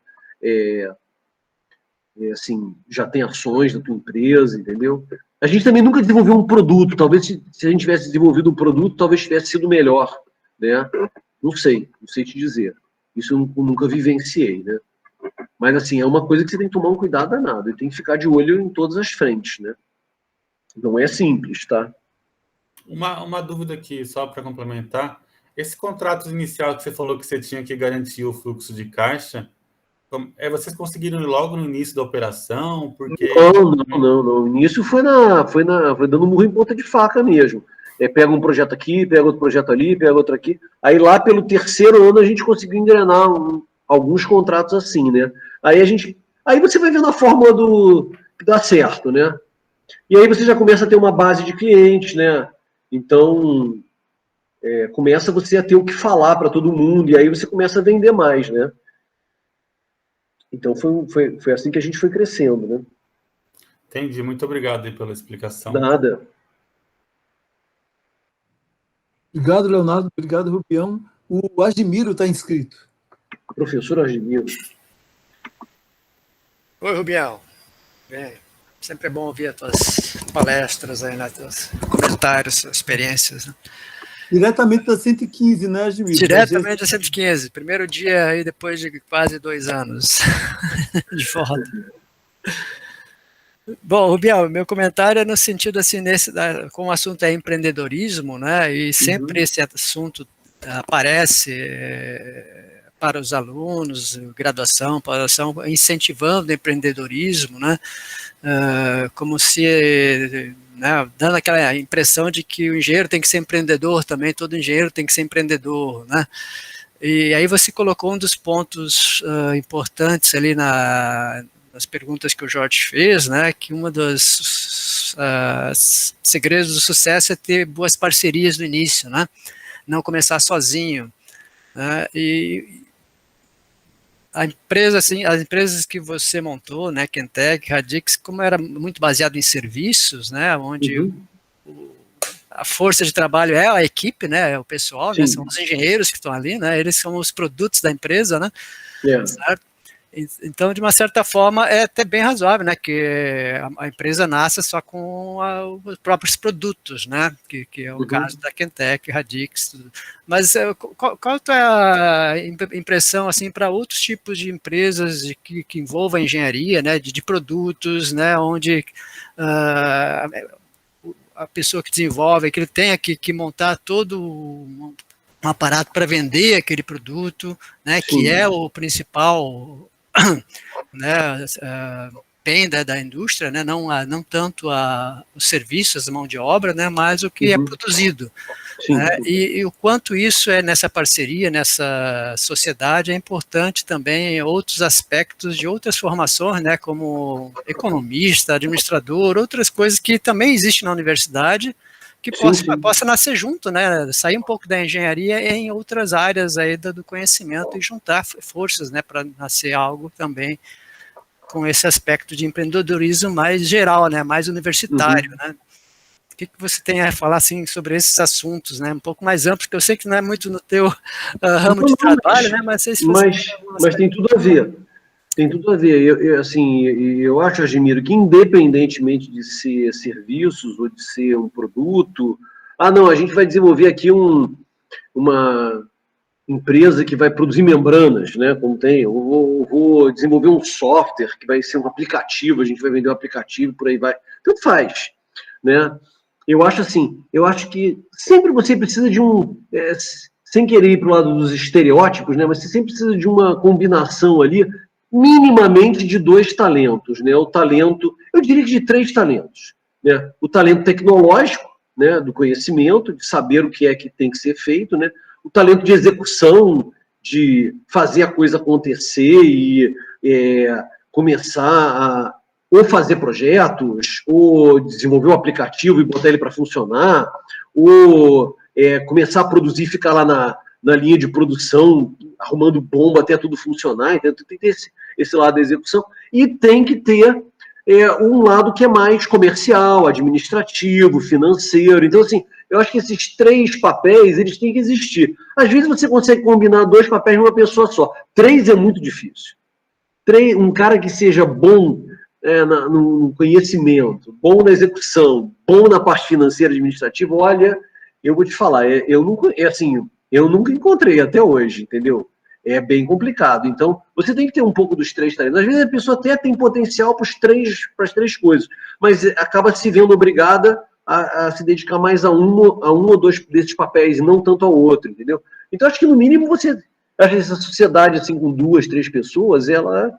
Speaker 2: assim, já tem ações da tua empresa, entendeu? A gente também nunca desenvolveu um produto. Talvez se a gente tivesse desenvolvido um produto, talvez tivesse sido melhor, né? Não sei te dizer. Isso eu nunca vivenciei, né? Mas, assim, é uma coisa que você tem que tomar um cuidado danado. E tem que ficar de olho em todas as frentes, né? Não é simples, tá?
Speaker 7: Uma dúvida aqui, só para complementar. Esse contrato inicial que você falou que você tinha que garantir o fluxo de caixa, vocês conseguiram ir logo no início da operação? Porque...
Speaker 2: Não. O início foi dando murro em ponta de faca mesmo. Pega um projeto aqui, pega outro projeto ali, pega outro aqui. Aí lá pelo terceiro ano a gente conseguiu engrenar alguns contratos assim, né? Aí você vai vendo a fórmula que dá certo, né? E aí você já começa a ter uma base de clientes, né? Então, começa você a ter o que falar para todo mundo, e aí você começa a vender mais, né? Então, foi assim que a gente foi crescendo, né?
Speaker 7: Entendi. Muito obrigado aí pela explicação.
Speaker 2: Nada.
Speaker 1: Obrigado, Leonardo. Obrigado, Rubião. O Admiro está inscrito.
Speaker 2: Professor Admiro.
Speaker 3: Oi, Rubião. Bem, sempre é bom ouvir as tuas palestras aí, né, teus comentários, suas experiências. Né?
Speaker 1: Diretamente da 115, né, Admiro?
Speaker 3: Diretamente da 115. Primeiro dia aí, depois de quase 2 anos de volta. Bom, Rubião, meu comentário é no sentido assim, como o assunto é empreendedorismo, né, e sempre esse assunto aparece para os alunos, graduação, pós-graduação, incentivando o empreendedorismo, né, como se, né, dando aquela impressão de que o engenheiro tem que ser empreendedor também, todo engenheiro tem que ser empreendedor, né. E aí você colocou um dos pontos importantes ali nas perguntas que o Jorge fez, né, que uma dos segredos do sucesso é ter boas parcerias no início, né, não começar sozinho, né, e a empresa, assim, as empresas que você montou, né, Kentec, Radix, como era muito baseado em serviços, né, onde a força de trabalho é a equipe, né, é o pessoal, né, são os engenheiros que estão ali, né, eles são os produtos da empresa, né, certo? Então, de uma certa forma, é até bem razoável, né, que a empresa nasça só com os próprios produtos, né, que é o caso da Kentec, Radix, tudo. Mas qual é a impressão, assim, para outros tipos de empresas que envolvam a engenharia, né, de produtos, né, onde a pessoa que desenvolve, que ele tenha que montar todo um aparato para vender aquele produto, né, que é o principal, né, bem da indústria, né, não tanto os serviços, a mão de obra, né, mas o que é produzido. Né, e o quanto isso é nessa parceria, nessa sociedade, é importante também outros aspectos de outras formações, né, como economista, administrador, outras coisas que também existem na universidade, que possa nascer junto, né, sair um pouco da engenharia em outras áreas aí do conhecimento e juntar forças, né, para nascer algo também com esse aspecto de empreendedorismo mais geral, né, mais universitário, né. O que você tem a falar, assim, sobre esses assuntos, né, um pouco mais amplo, porque eu sei que não é muito no teu ramo de trabalho, né, mas
Speaker 2: tem tudo a ver. Tem tudo a ver. Eu acho, Admiro, que independentemente de ser serviços ou de ser um produto, a gente vai desenvolver aqui uma empresa que vai produzir membranas, né? Como tem, eu vou desenvolver um software que vai ser um aplicativo, a gente vai vender um aplicativo, por aí vai. Tanto faz, né? Eu acho que sempre você precisa de sem querer ir para o lado dos estereótipos, né? Mas você sempre precisa de uma combinação ali, minimamente de 2 talentos, né? O talento, eu diria que de 3 talentos, né? O talento tecnológico, né? Do conhecimento, de saber o que é que tem que ser feito, né? O talento de execução, de fazer a coisa acontecer e começar a ou fazer projetos, ou desenvolver um aplicativo e botar ele para funcionar, ou começar a produzir e ficar lá na linha de produção, arrumando bomba até tudo funcionar. Então, tem que ter esse lado da execução, e tem que ter um lado que é mais comercial, administrativo, financeiro. Então, assim, eu acho que esses 3 papéis, eles têm que existir. Às vezes você consegue combinar 2 papéis numa pessoa só. 3 é muito difícil. Um cara que seja bom no conhecimento, bom na execução, bom na parte financeira administrativa, olha, eu vou te falar, eu nunca encontrei até hoje, entendeu? É bem complicado. Então, você tem que ter um pouco dos três talentos. Às vezes a pessoa até tem potencial para as três coisas, mas acaba se vendo obrigada a se dedicar mais a um ou dois desses papéis e não tanto ao outro, entendeu? Então, acho que no mínimo essa sociedade assim, com 2, 3 pessoas, ela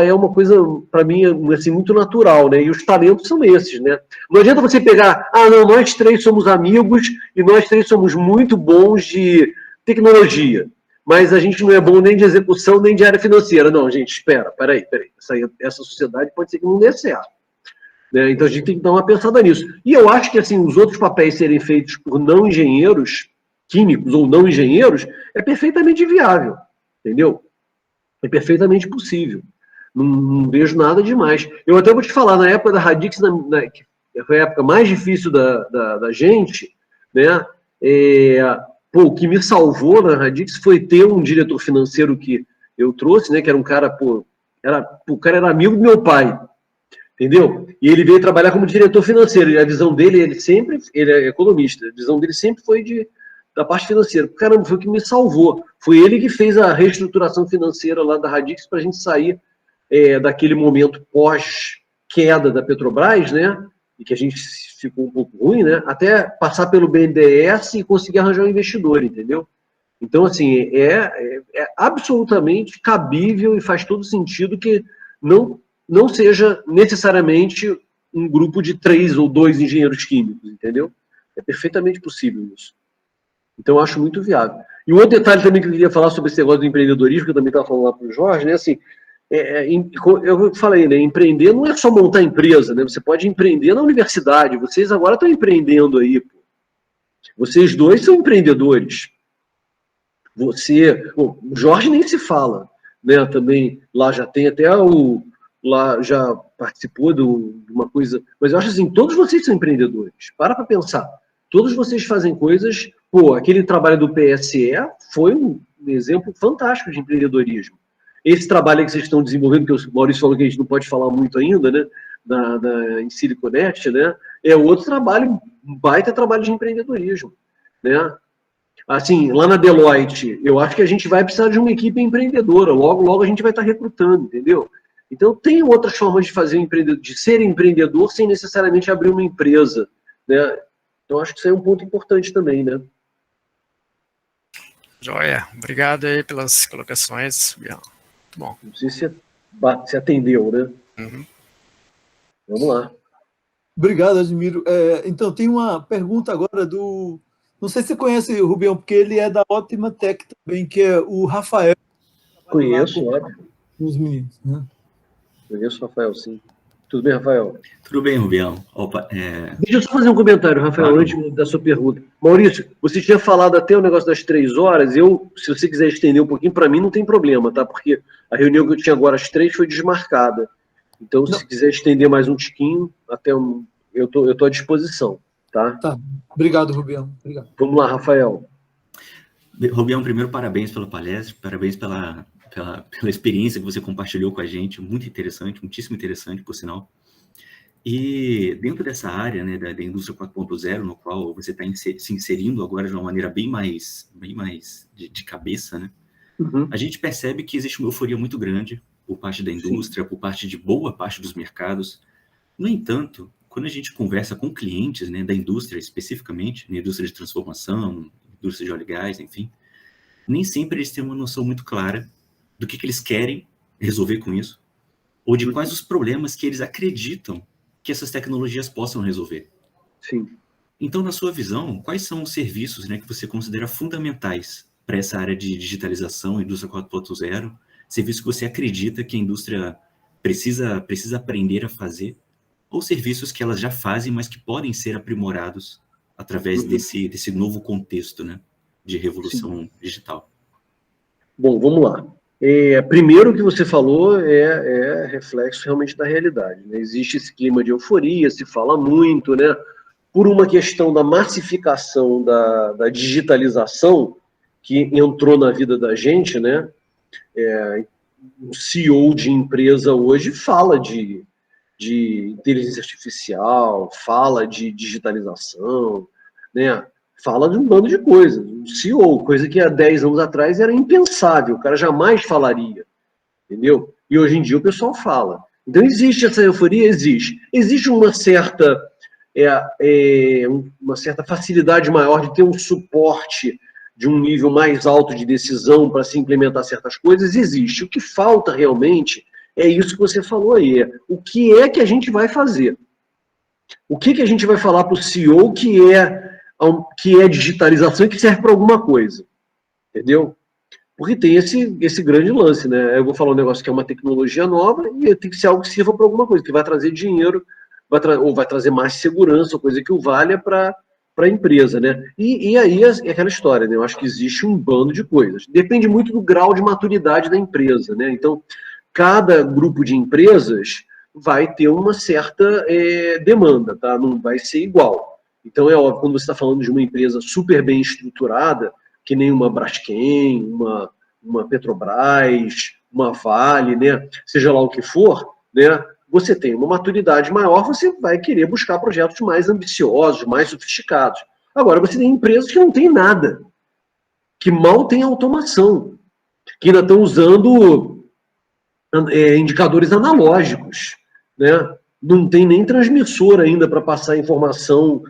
Speaker 2: é uma coisa, para mim, assim, muito natural, né? E os talentos são esses, né? Não adianta você pegar, não, nós três somos amigos e nós três somos muito bons de tecnologia, mas a gente não é bom nem de execução, nem de área financeira. Não, gente, espera aí. Essa sociedade pode ser que não dê certo. Né? Então a gente tem que dar uma pensada nisso. E eu acho que assim, os outros papéis serem feitos por não engenheiros químicos ou não engenheiros é perfeitamente viável, entendeu? É perfeitamente possível. Não vejo nada demais. Eu até vou te falar, na época da Radix, que foi a época mais difícil da gente, né? O que me salvou na Radix foi ter um diretor financeiro que eu trouxe, né? Que era um cara, o cara era amigo do meu pai, entendeu? E ele veio trabalhar como diretor financeiro, e a visão dele, ele é economista, a visão dele sempre foi da parte financeira. Caramba, foi o que me salvou. Foi ele que fez a reestruturação financeira lá da Radix para a gente sair daquele momento pós-queda da Petrobras, né? E que a gente ficou um pouco ruim, né? Até passar pelo BNDES e conseguir arranjar um investidor, entendeu? Então, assim, é absolutamente cabível e faz todo sentido que não seja necessariamente um grupo de 3 ou 2 engenheiros químicos, entendeu? É perfeitamente possível isso. Então, eu acho muito viável. E um outro detalhe também que eu queria falar sobre esse negócio do empreendedorismo, que eu também estava falando lá para o Jorge, né? Assim, eu falei, né? Empreender não é só montar empresa, né? Você pode empreender na universidade. Vocês agora estão empreendendo aí. Pô. Vocês dois são empreendedores. O Jorge nem se fala, né? Também lá já tem até lá já participou de uma coisa. Mas eu acho assim, todos vocês são empreendedores. Para pensar. Todos vocês fazem coisas. Aquele trabalho do PSE foi um exemplo fantástico de empreendedorismo. Esse trabalho que vocês estão desenvolvendo, que o Maurício falou que a gente não pode falar muito ainda, né? Em Siliconet, né? É outro trabalho, um baita trabalho de empreendedorismo, né? Assim, lá na Deloitte, eu acho que a gente vai precisar de uma equipe empreendedora. Logo, logo a gente vai estar recrutando, entendeu? Então, tem outras formas de ser empreendedor sem necessariamente abrir uma empresa, né? Então, acho que isso é um ponto importante também, né?
Speaker 3: Joia, obrigado aí pelas colocações, Bião. Muito bom.
Speaker 2: Não sei se atendeu, né?
Speaker 3: Uhum.
Speaker 2: Vamos lá.
Speaker 1: Obrigado, Admiro. Então, tem uma pergunta agora do... Não sei se você conhece o Rubião, porque ele é da Ótima Tech também, que é o Rafael.
Speaker 2: Conheço, óbvio.
Speaker 1: Os meninos, né?
Speaker 2: Conheço o Rafael, sim. Tudo bem, Rafael?
Speaker 8: Tudo bem, Rubião.
Speaker 2: Deixa eu só fazer um comentário, Rafael, antes da sua pergunta. Maurício, você tinha falado até o negócio das 3 horas. Se você quiser estender um pouquinho, para mim não tem problema, tá? Porque a reunião que eu tinha agora às 3 foi desmarcada. Então, se quiser estender mais um tiquinho, eu tô à disposição, tá?
Speaker 1: Tá. Obrigado, Rubião. Obrigado.
Speaker 2: Vamos lá, Rafael.
Speaker 8: Rubião, primeiro, parabéns pela palestra, parabéns pela experiência que você compartilhou com a gente, muito interessante, muitíssimo interessante, por sinal. E dentro dessa área, né, da indústria 4.0, no qual você está se inserindo agora de uma maneira bem mais de cabeça, né, a gente percebe que existe uma euforia muito grande por parte da indústria, por parte de boa parte dos mercados. No entanto, quando a gente conversa com clientes, né, da indústria especificamente, na indústria de transformação, indústria de óleo e gás, enfim, nem sempre eles têm uma noção muito clara do que eles querem resolver com isso, ou de quais os problemas que eles acreditam que essas tecnologias possam resolver.
Speaker 2: Sim.
Speaker 8: Então, na sua visão, quais são os serviços, né, que você considera fundamentais para essa área de digitalização, indústria 4.0, serviços que você acredita que a indústria precisa aprender a fazer, ou serviços que elas já fazem, mas que podem ser aprimorados através desse novo contexto, né, de revolução digital?
Speaker 2: Bom, vamos lá. Primeiro, o que você falou é reflexo realmente da realidade, né? Existe esse clima de euforia, se fala muito, né? Por uma questão da massificação da digitalização que entrou na vida da gente, né? O CEO de empresa hoje fala de de inteligência artificial, fala de digitalização, né? Fala de um bando de coisas. Um CEO, coisa que há 10 anos atrás era impensável, o cara jamais falaria, entendeu? E hoje em dia o pessoal fala. Então existe essa euforia? Existe. Existe uma certa facilidade maior de ter um suporte de um nível mais alto de decisão para se implementar certas coisas? Existe. O que falta realmente é isso que você falou aí. O que é que a gente vai fazer? O que a gente vai falar para o CEO que é digitalização e que serve para alguma coisa? Entendeu? Porque tem esse grande lance, né? Eu vou falar um negócio que é uma tecnologia nova e tem que ser algo que sirva para alguma coisa, que vai trazer dinheiro, ou vai trazer mais segurança, ou coisa que o valha para a empresa, né? E aí é aquela história, né? Eu acho que existe um bando de coisas. Depende muito do grau de maturidade da empresa, né? Então, cada grupo de empresas vai ter uma certa demanda, tá? Não vai ser igual. Então, é óbvio, quando você está falando de uma empresa super bem estruturada, que nem uma Braskem, uma Petrobras, uma Vale, né? Seja lá o que for, né? Você tem uma maturidade maior, você vai querer buscar projetos mais ambiciosos, mais sofisticados. Agora, você tem empresas que não têm nada, que mal têm automação, que ainda estão usando indicadores analógicos, né? Não tem nem transmissor ainda para passar informação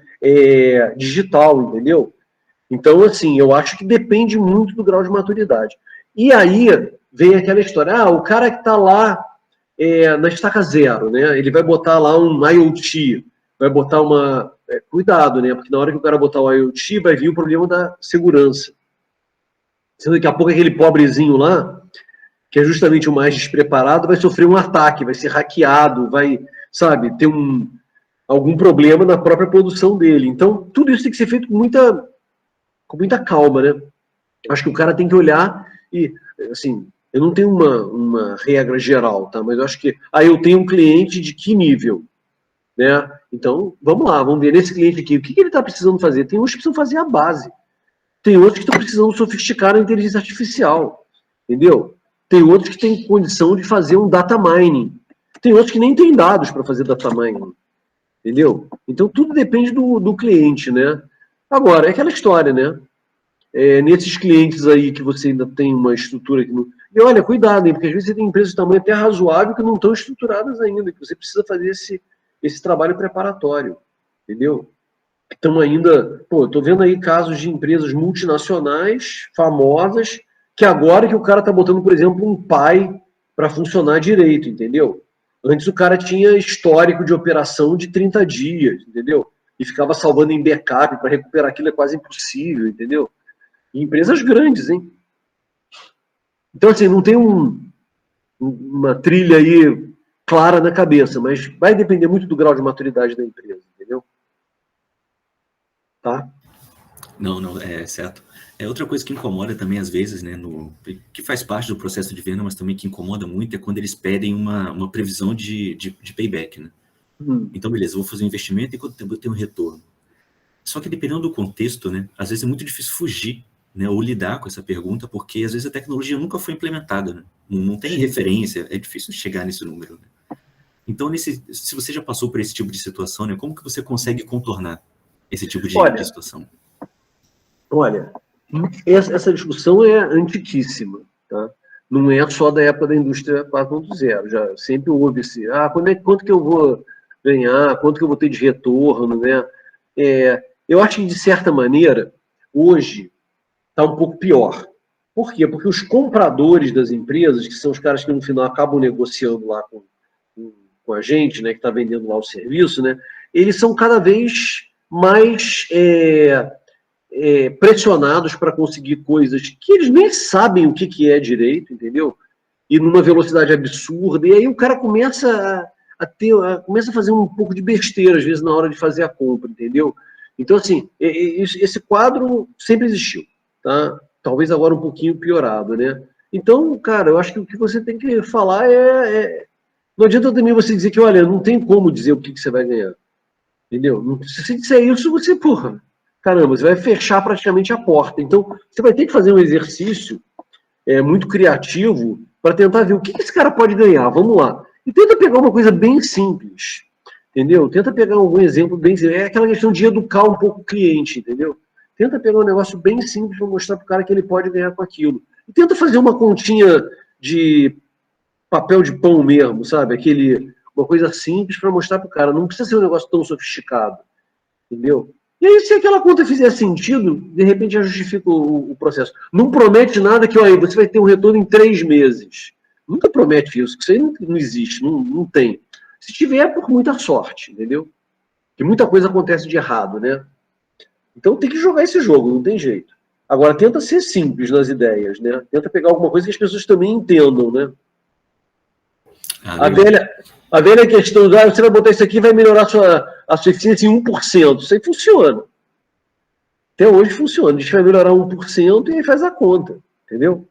Speaker 2: digital, entendeu? Então, assim, eu acho que depende muito do grau de maturidade. E aí vem aquela história, o cara que está lá na estaca zero, né? Ele vai botar lá um IoT, vai botar uma... cuidado, né? Porque na hora que o cara botar o IoT, vai vir o problema da segurança. Sendo que daqui a pouco aquele pobrezinho lá, que é justamente o mais despreparado, vai sofrer um ataque, vai ser hackeado, vai, sabe, ter algum problema na própria produção dele. Então, tudo isso tem que ser feito com muita calma, né? Acho que o cara tem que olhar e, assim, eu não tenho uma regra geral, tá? Mas eu acho que, eu tenho um cliente de que nível, né? Então, vamos lá, vamos ver nesse cliente aqui, o que ele está precisando fazer? Tem uns que precisam fazer a base. Tem outros que estão precisando sofisticar a inteligência artificial, entendeu? Tem outros que têm condição de fazer um data mining. Tem outros que nem têm dados para fazer data mining, entendeu? Então, tudo depende do cliente, né? Agora, é aquela história, né? Nesses clientes aí que você ainda tem uma estrutura que não... E olha, cuidado, hein? Porque às vezes você tem empresas de tamanho até razoável que não estão estruturadas ainda, que você precisa fazer esse trabalho preparatório, entendeu? Estão ainda... Pô, eu tô vendo aí casos de empresas multinacionais, famosas, que agora que o cara tá botando, por exemplo, um pai para funcionar direito, entendeu? Antes o cara tinha histórico de operação de 30 dias, entendeu? E ficava salvando em backup para recuperar aquilo, é quase impossível, entendeu? E empresas grandes, hein? Então, assim, não tem uma trilha aí clara na cabeça, mas vai depender muito do grau de maturidade da empresa, entendeu? Tá?
Speaker 8: Não, é certo. Outra coisa que incomoda também, às vezes, né, que faz parte do processo de venda, mas também que incomoda muito, é quando eles pedem uma previsão de payback, né? Então, beleza, eu vou fazer um investimento e quanto tempo eu tenho um retorno? Só que dependendo do contexto, né, às vezes é muito difícil fugir, né, ou lidar com essa pergunta, porque às vezes a tecnologia nunca foi implementada, né? Não tem referência, é difícil chegar nesse número, né? Então, se você já passou por esse tipo de situação, né, como que você consegue contornar esse tipo de situação?
Speaker 2: Olha, essa discussão é antiquíssima, tá? Não é só da época da indústria 4.0, já sempre houve quanto que eu vou ganhar, quanto que eu vou ter de retorno, né? Eu acho que, de certa maneira, hoje está um pouco pior. Por quê? Porque os compradores das empresas, que são os caras que no final acabam negociando lá com a gente, né, que está vendendo lá o serviço, né, eles são cada vez mais pressionados para conseguir coisas que eles nem sabem o que é direito, entendeu? E numa velocidade absurda, e aí o cara começa a fazer um pouco de besteira, às vezes, na hora de fazer a compra, entendeu? Então, assim, esse quadro sempre existiu, tá? Talvez agora um pouquinho piorado, né? Então, cara, eu acho que o que você tem que falar não adianta também você dizer que, olha, não tem como dizer o que você vai ganhar, entendeu? Se você disser isso, caramba, você vai fechar praticamente a porta. Então, você vai ter que fazer um exercício muito criativo para tentar ver o que esse cara pode ganhar. Vamos lá. E tenta pegar uma coisa bem simples, entendeu? Tenta pegar algum exemplo bem simples. É aquela questão de educar um pouco o cliente, entendeu? Tenta pegar um negócio bem simples para mostrar para o cara que ele pode ganhar com aquilo. E tenta fazer uma continha de papel de pão mesmo, sabe? Uma coisa simples para mostrar para o cara. Não precisa ser um negócio tão sofisticado, entendeu? E aí, se aquela conta fizer sentido, de repente já justifica o processo. Não promete nada que, olha, você vai ter um retorno em 3 meses. Nunca promete isso, que isso aí não existe, não tem. Se tiver, é por muita sorte, entendeu? Que muita coisa acontece de errado, né? Então tem que jogar esse jogo, não tem jeito. Agora, tenta ser simples nas ideias, né? Tenta pegar alguma coisa que as pessoas também entendam, né? A velha questão, você vai botar isso aqui e vai melhorar a sua eficiência em 1%. Isso aí funciona. Até hoje funciona. A gente vai melhorar 1% e aí faz a conta, entendeu?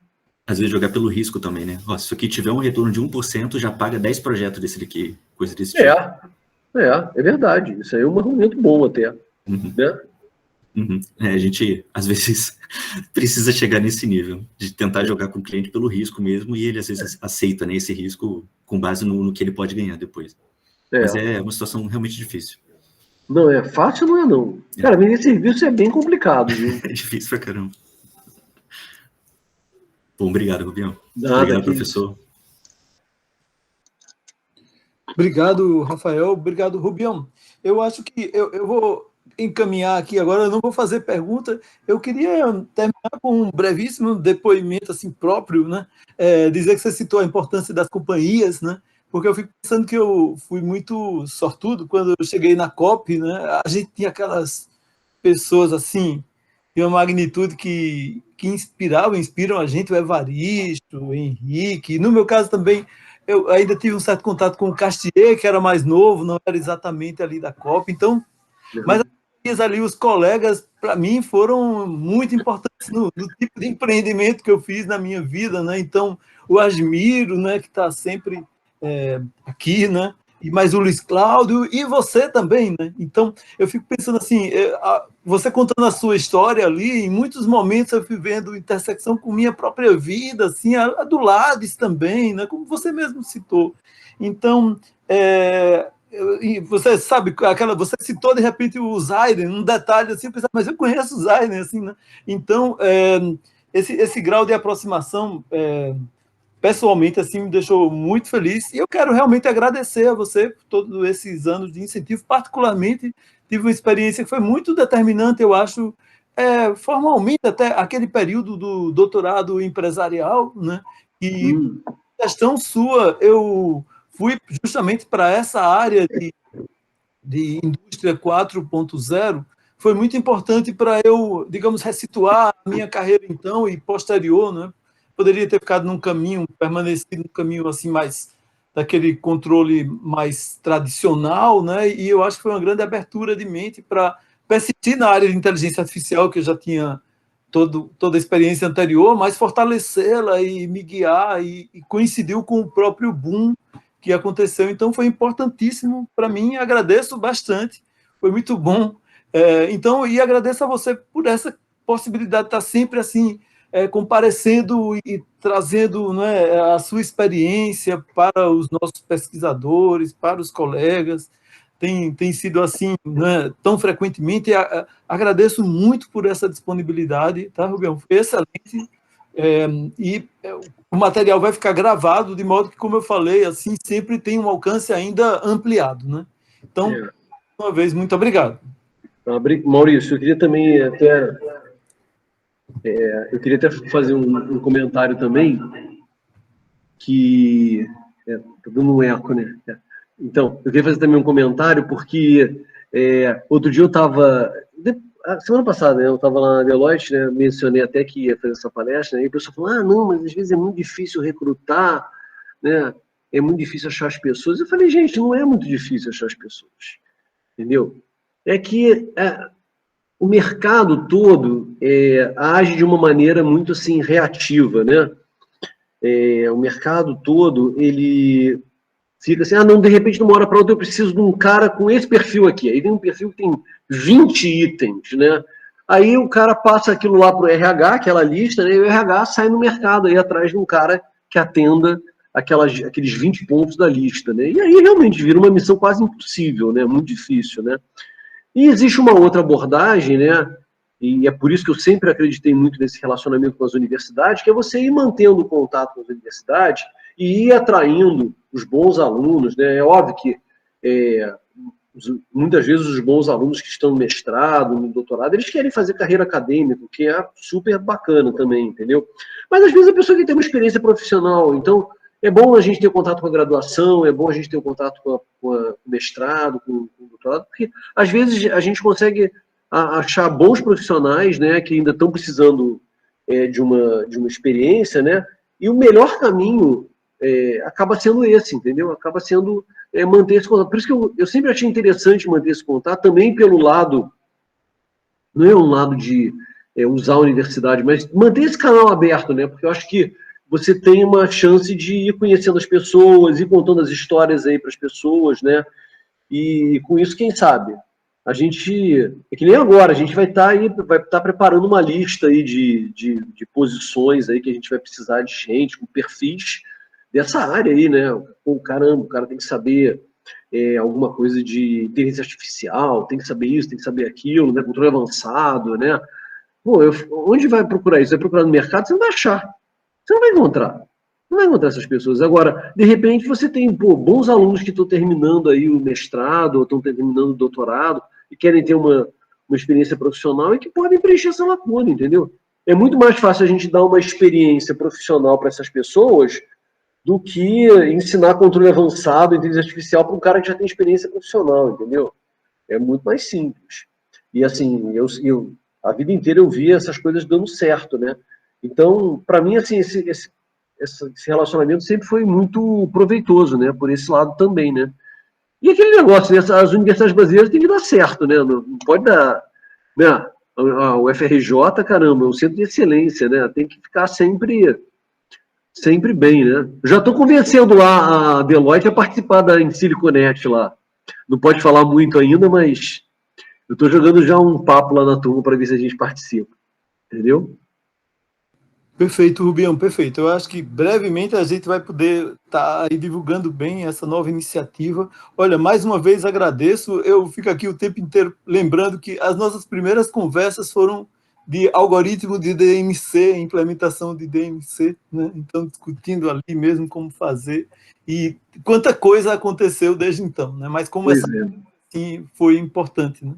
Speaker 8: Às vezes jogar pelo risco também, né? Ó, se isso aqui tiver um retorno de 1%, já paga 10 projetos desse daqui, coisa desse tipo.
Speaker 2: É verdade. Isso aí é um argumento bom até. Né?
Speaker 8: A gente, às vezes, precisa chegar nesse nível, de tentar jogar com o cliente pelo risco mesmo, e ele, às vezes, aceita, né, esse risco com base no que ele pode ganhar depois. Mas é uma situação realmente difícil.
Speaker 2: Não é fácil, não é não. Cara, vender serviço é bem complicado, viu?
Speaker 8: É difícil pra caramba. Bom, obrigado, Rubião.
Speaker 1: Obrigado,
Speaker 8: professor.
Speaker 1: Obrigado, Rafael. Obrigado, Rubião. Eu acho que eu vou encaminhar aqui agora, eu não vou fazer pergunta, eu queria terminar com um brevíssimo depoimento assim próprio, né? Dizer que você citou a importância das companhias, né? Porque eu fico pensando que eu fui muito sortudo quando eu cheguei na COP, né? A gente tinha aquelas pessoas assim, de uma magnitude que inspiram a gente, o Evaristo, o Henrique, no meu caso também, eu ainda tive um certo contato com o Castier, que era mais novo, não era exatamente ali da COP, então, mas ali os colegas, para mim, foram muito importantes no tipo de empreendimento que eu fiz na minha vida, né? Então, o Asmiro, né, que está sempre aqui, né? E mais o Luiz Cláudio, e você também, né? Então, eu fico pensando assim, você contando a sua história ali, em muitos momentos eu fui vendo intersecção com minha própria vida, assim, a do Lades também, né? Como você mesmo citou. Então, e você sabe, você citou de repente o Zaiden, um detalhe assim, eu pensava, mas eu conheço o Zaiden, assim, né? Então, esse grau de aproximação, pessoalmente, assim, me deixou muito feliz, e eu quero realmente agradecer a você por todos esses anos de incentivo, particularmente, tive uma experiência que foi muito determinante, eu acho, formalmente, até aquele período do doutorado empresarial, né? E questão sua, eu fui justamente para essa área de indústria 4.0, foi muito importante para eu, digamos, ressituar a minha carreira então e posterior, né? Poderia ter ficado num caminho, permanecido num caminho assim mais daquele controle mais tradicional, né? E eu acho que foi uma grande abertura de mente para persistir na área de inteligência artificial, que eu já tinha toda a experiência anterior, mas fortalecê-la e me guiar, e coincidiu com o próprio boom que aconteceu, então foi importantíssimo para mim, agradeço bastante, foi muito bom, então, e agradeço a você por essa possibilidade de estar sempre assim, comparecendo e trazendo, né, a sua experiência para os nossos pesquisadores, para os colegas, tem sido assim, né, tão frequentemente, agradeço muito por essa disponibilidade, tá, Rubião? Foi excelente, o material vai ficar gravado, de modo que, como eu falei, assim, sempre tem um alcance ainda ampliado, né? Então, uma vez, muito obrigado.
Speaker 2: Maurício, eu queria também até fazer um comentário também, que tá dando um eco, né? Então, eu queria fazer também um comentário, porque outro dia eu estava, semana passada, né, eu estava lá na Deloitte, né, mencionei até que ia fazer essa palestra, né, e o pessoal falou, não, mas às vezes é muito difícil recrutar, né, é muito difícil achar as pessoas. Eu falei, gente, não é muito difícil achar as pessoas, entendeu? É que o mercado todo age de uma maneira muito assim, reativa, né? O mercado todo, ele fica assim, não, de repente, de uma hora para outra, eu preciso de um cara com esse perfil aqui. Aí vem um perfil que tem 20 itens, né? Aí o cara passa aquilo lá para o RH, aquela lista, né? E o RH sai no mercado aí atrás de um cara que atenda aqueles 20 pontos da lista, né? E aí realmente vira uma missão quase impossível, né? Muito difícil, né? E existe uma outra abordagem, né? E é por isso que eu sempre acreditei muito nesse relacionamento com as universidades, que é você ir mantendo contato com as universidades e ir atraindo os bons alunos, né? É óbvio que muitas vezes os bons alunos que estão no mestrado, no doutorado, eles querem fazer carreira acadêmica, o que é super bacana também, entendeu? Mas às vezes a pessoa quer ter uma experiência profissional, então é bom a gente ter contato com a graduação, é bom a gente ter contato com o mestrado, com o doutorado, porque às vezes a gente consegue achar bons profissionais, né, que ainda estão precisando de uma experiência, né, e o melhor caminho acaba sendo esse, entendeu? Acaba sendo manter esse contato. Por isso que eu sempre achei interessante manter esse contato, também pelo lado, não é um lado de usar a universidade, mas manter esse canal aberto, né, porque eu acho que você tem uma chance de ir conhecendo as pessoas, ir contando as histórias aí para as pessoas, né, e com isso, quem sabe, a gente, é que nem agora, a gente vai estar preparando uma lista aí de posições aí que a gente vai precisar de gente com perfis dessa área aí, né? Pô, caramba, o cara tem que saber alguma coisa de inteligência artificial, tem que saber isso, tem que saber aquilo, né? Controle avançado, né? Pô, onde vai procurar isso? Vai procurar no mercado, você não vai achar. Você não vai encontrar. Não vai encontrar essas pessoas. Agora, de repente, você tem bons alunos que estão terminando aí o mestrado, ou estão terminando o doutorado, e querem ter uma experiência profissional e que podem preencher essa lacuna, entendeu? É muito mais fácil a gente dar uma experiência profissional para essas pessoas do que ensinar controle avançado, inteligência artificial para um cara que já tem experiência profissional, entendeu? É muito mais simples. E assim, a vida inteira eu vi essas coisas dando certo, né? Então, para mim, assim, esse relacionamento sempre foi muito proveitoso, né? Por esse lado também, né? E aquele negócio, né? As universidades brasileiras têm que dar certo, né? Não pode dar... Né? O FRJ, caramba, é um centro de excelência, né? Tem que ficar sempre bem, né? Já estou convencendo lá a Deloitte a participar da Insiliconet lá. Não pode falar muito ainda, mas eu estou jogando já um papo lá na turma para ver se a gente participa. Entendeu?
Speaker 1: Perfeito, Rubião, perfeito. Eu acho que brevemente a gente vai poder estar aí divulgando bem essa nova iniciativa. Olha, mais uma vez agradeço. Eu fico aqui o tempo inteiro lembrando que as nossas primeiras conversas foram de algoritmo de DMC, implementação de DMC, né? Então, discutindo ali mesmo como fazer. E quanta coisa aconteceu desde então, né? Mas como essa foi importante, né?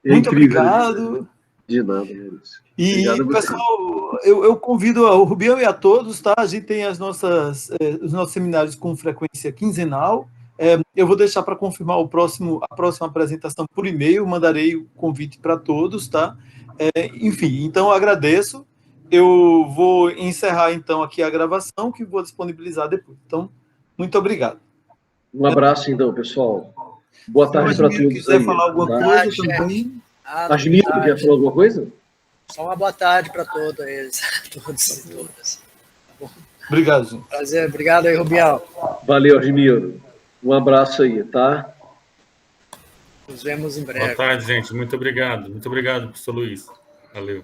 Speaker 1: Muito
Speaker 2: incrível,
Speaker 1: obrigado.
Speaker 2: Né? De nada, Maurício.
Speaker 1: E, pessoal, eu convido o Rubião e a todos, tá? A gente tem os nossos seminários com frequência quinzenal. Eu vou deixar para confirmar a próxima apresentação por e-mail, mandarei o convite para todos, tá? Enfim, então agradeço. Eu vou encerrar, então, aqui a gravação, que vou disponibilizar depois. Então, muito obrigado.
Speaker 2: Um abraço, então, pessoal. Boa tarde para todos. Se
Speaker 1: quiser falar alguma coisa também...
Speaker 2: Asmiro, quer falar alguma coisa?
Speaker 3: Só uma boa tarde para todos eles, todos e todas.
Speaker 1: Obrigado, gente.
Speaker 3: Prazer, obrigado aí, Rubião.
Speaker 2: Valeu, Asmiro. Um abraço aí, tá?
Speaker 3: Nos vemos em breve.
Speaker 7: Boa tarde, gente. Muito obrigado. Muito obrigado, professor Luiz. Valeu.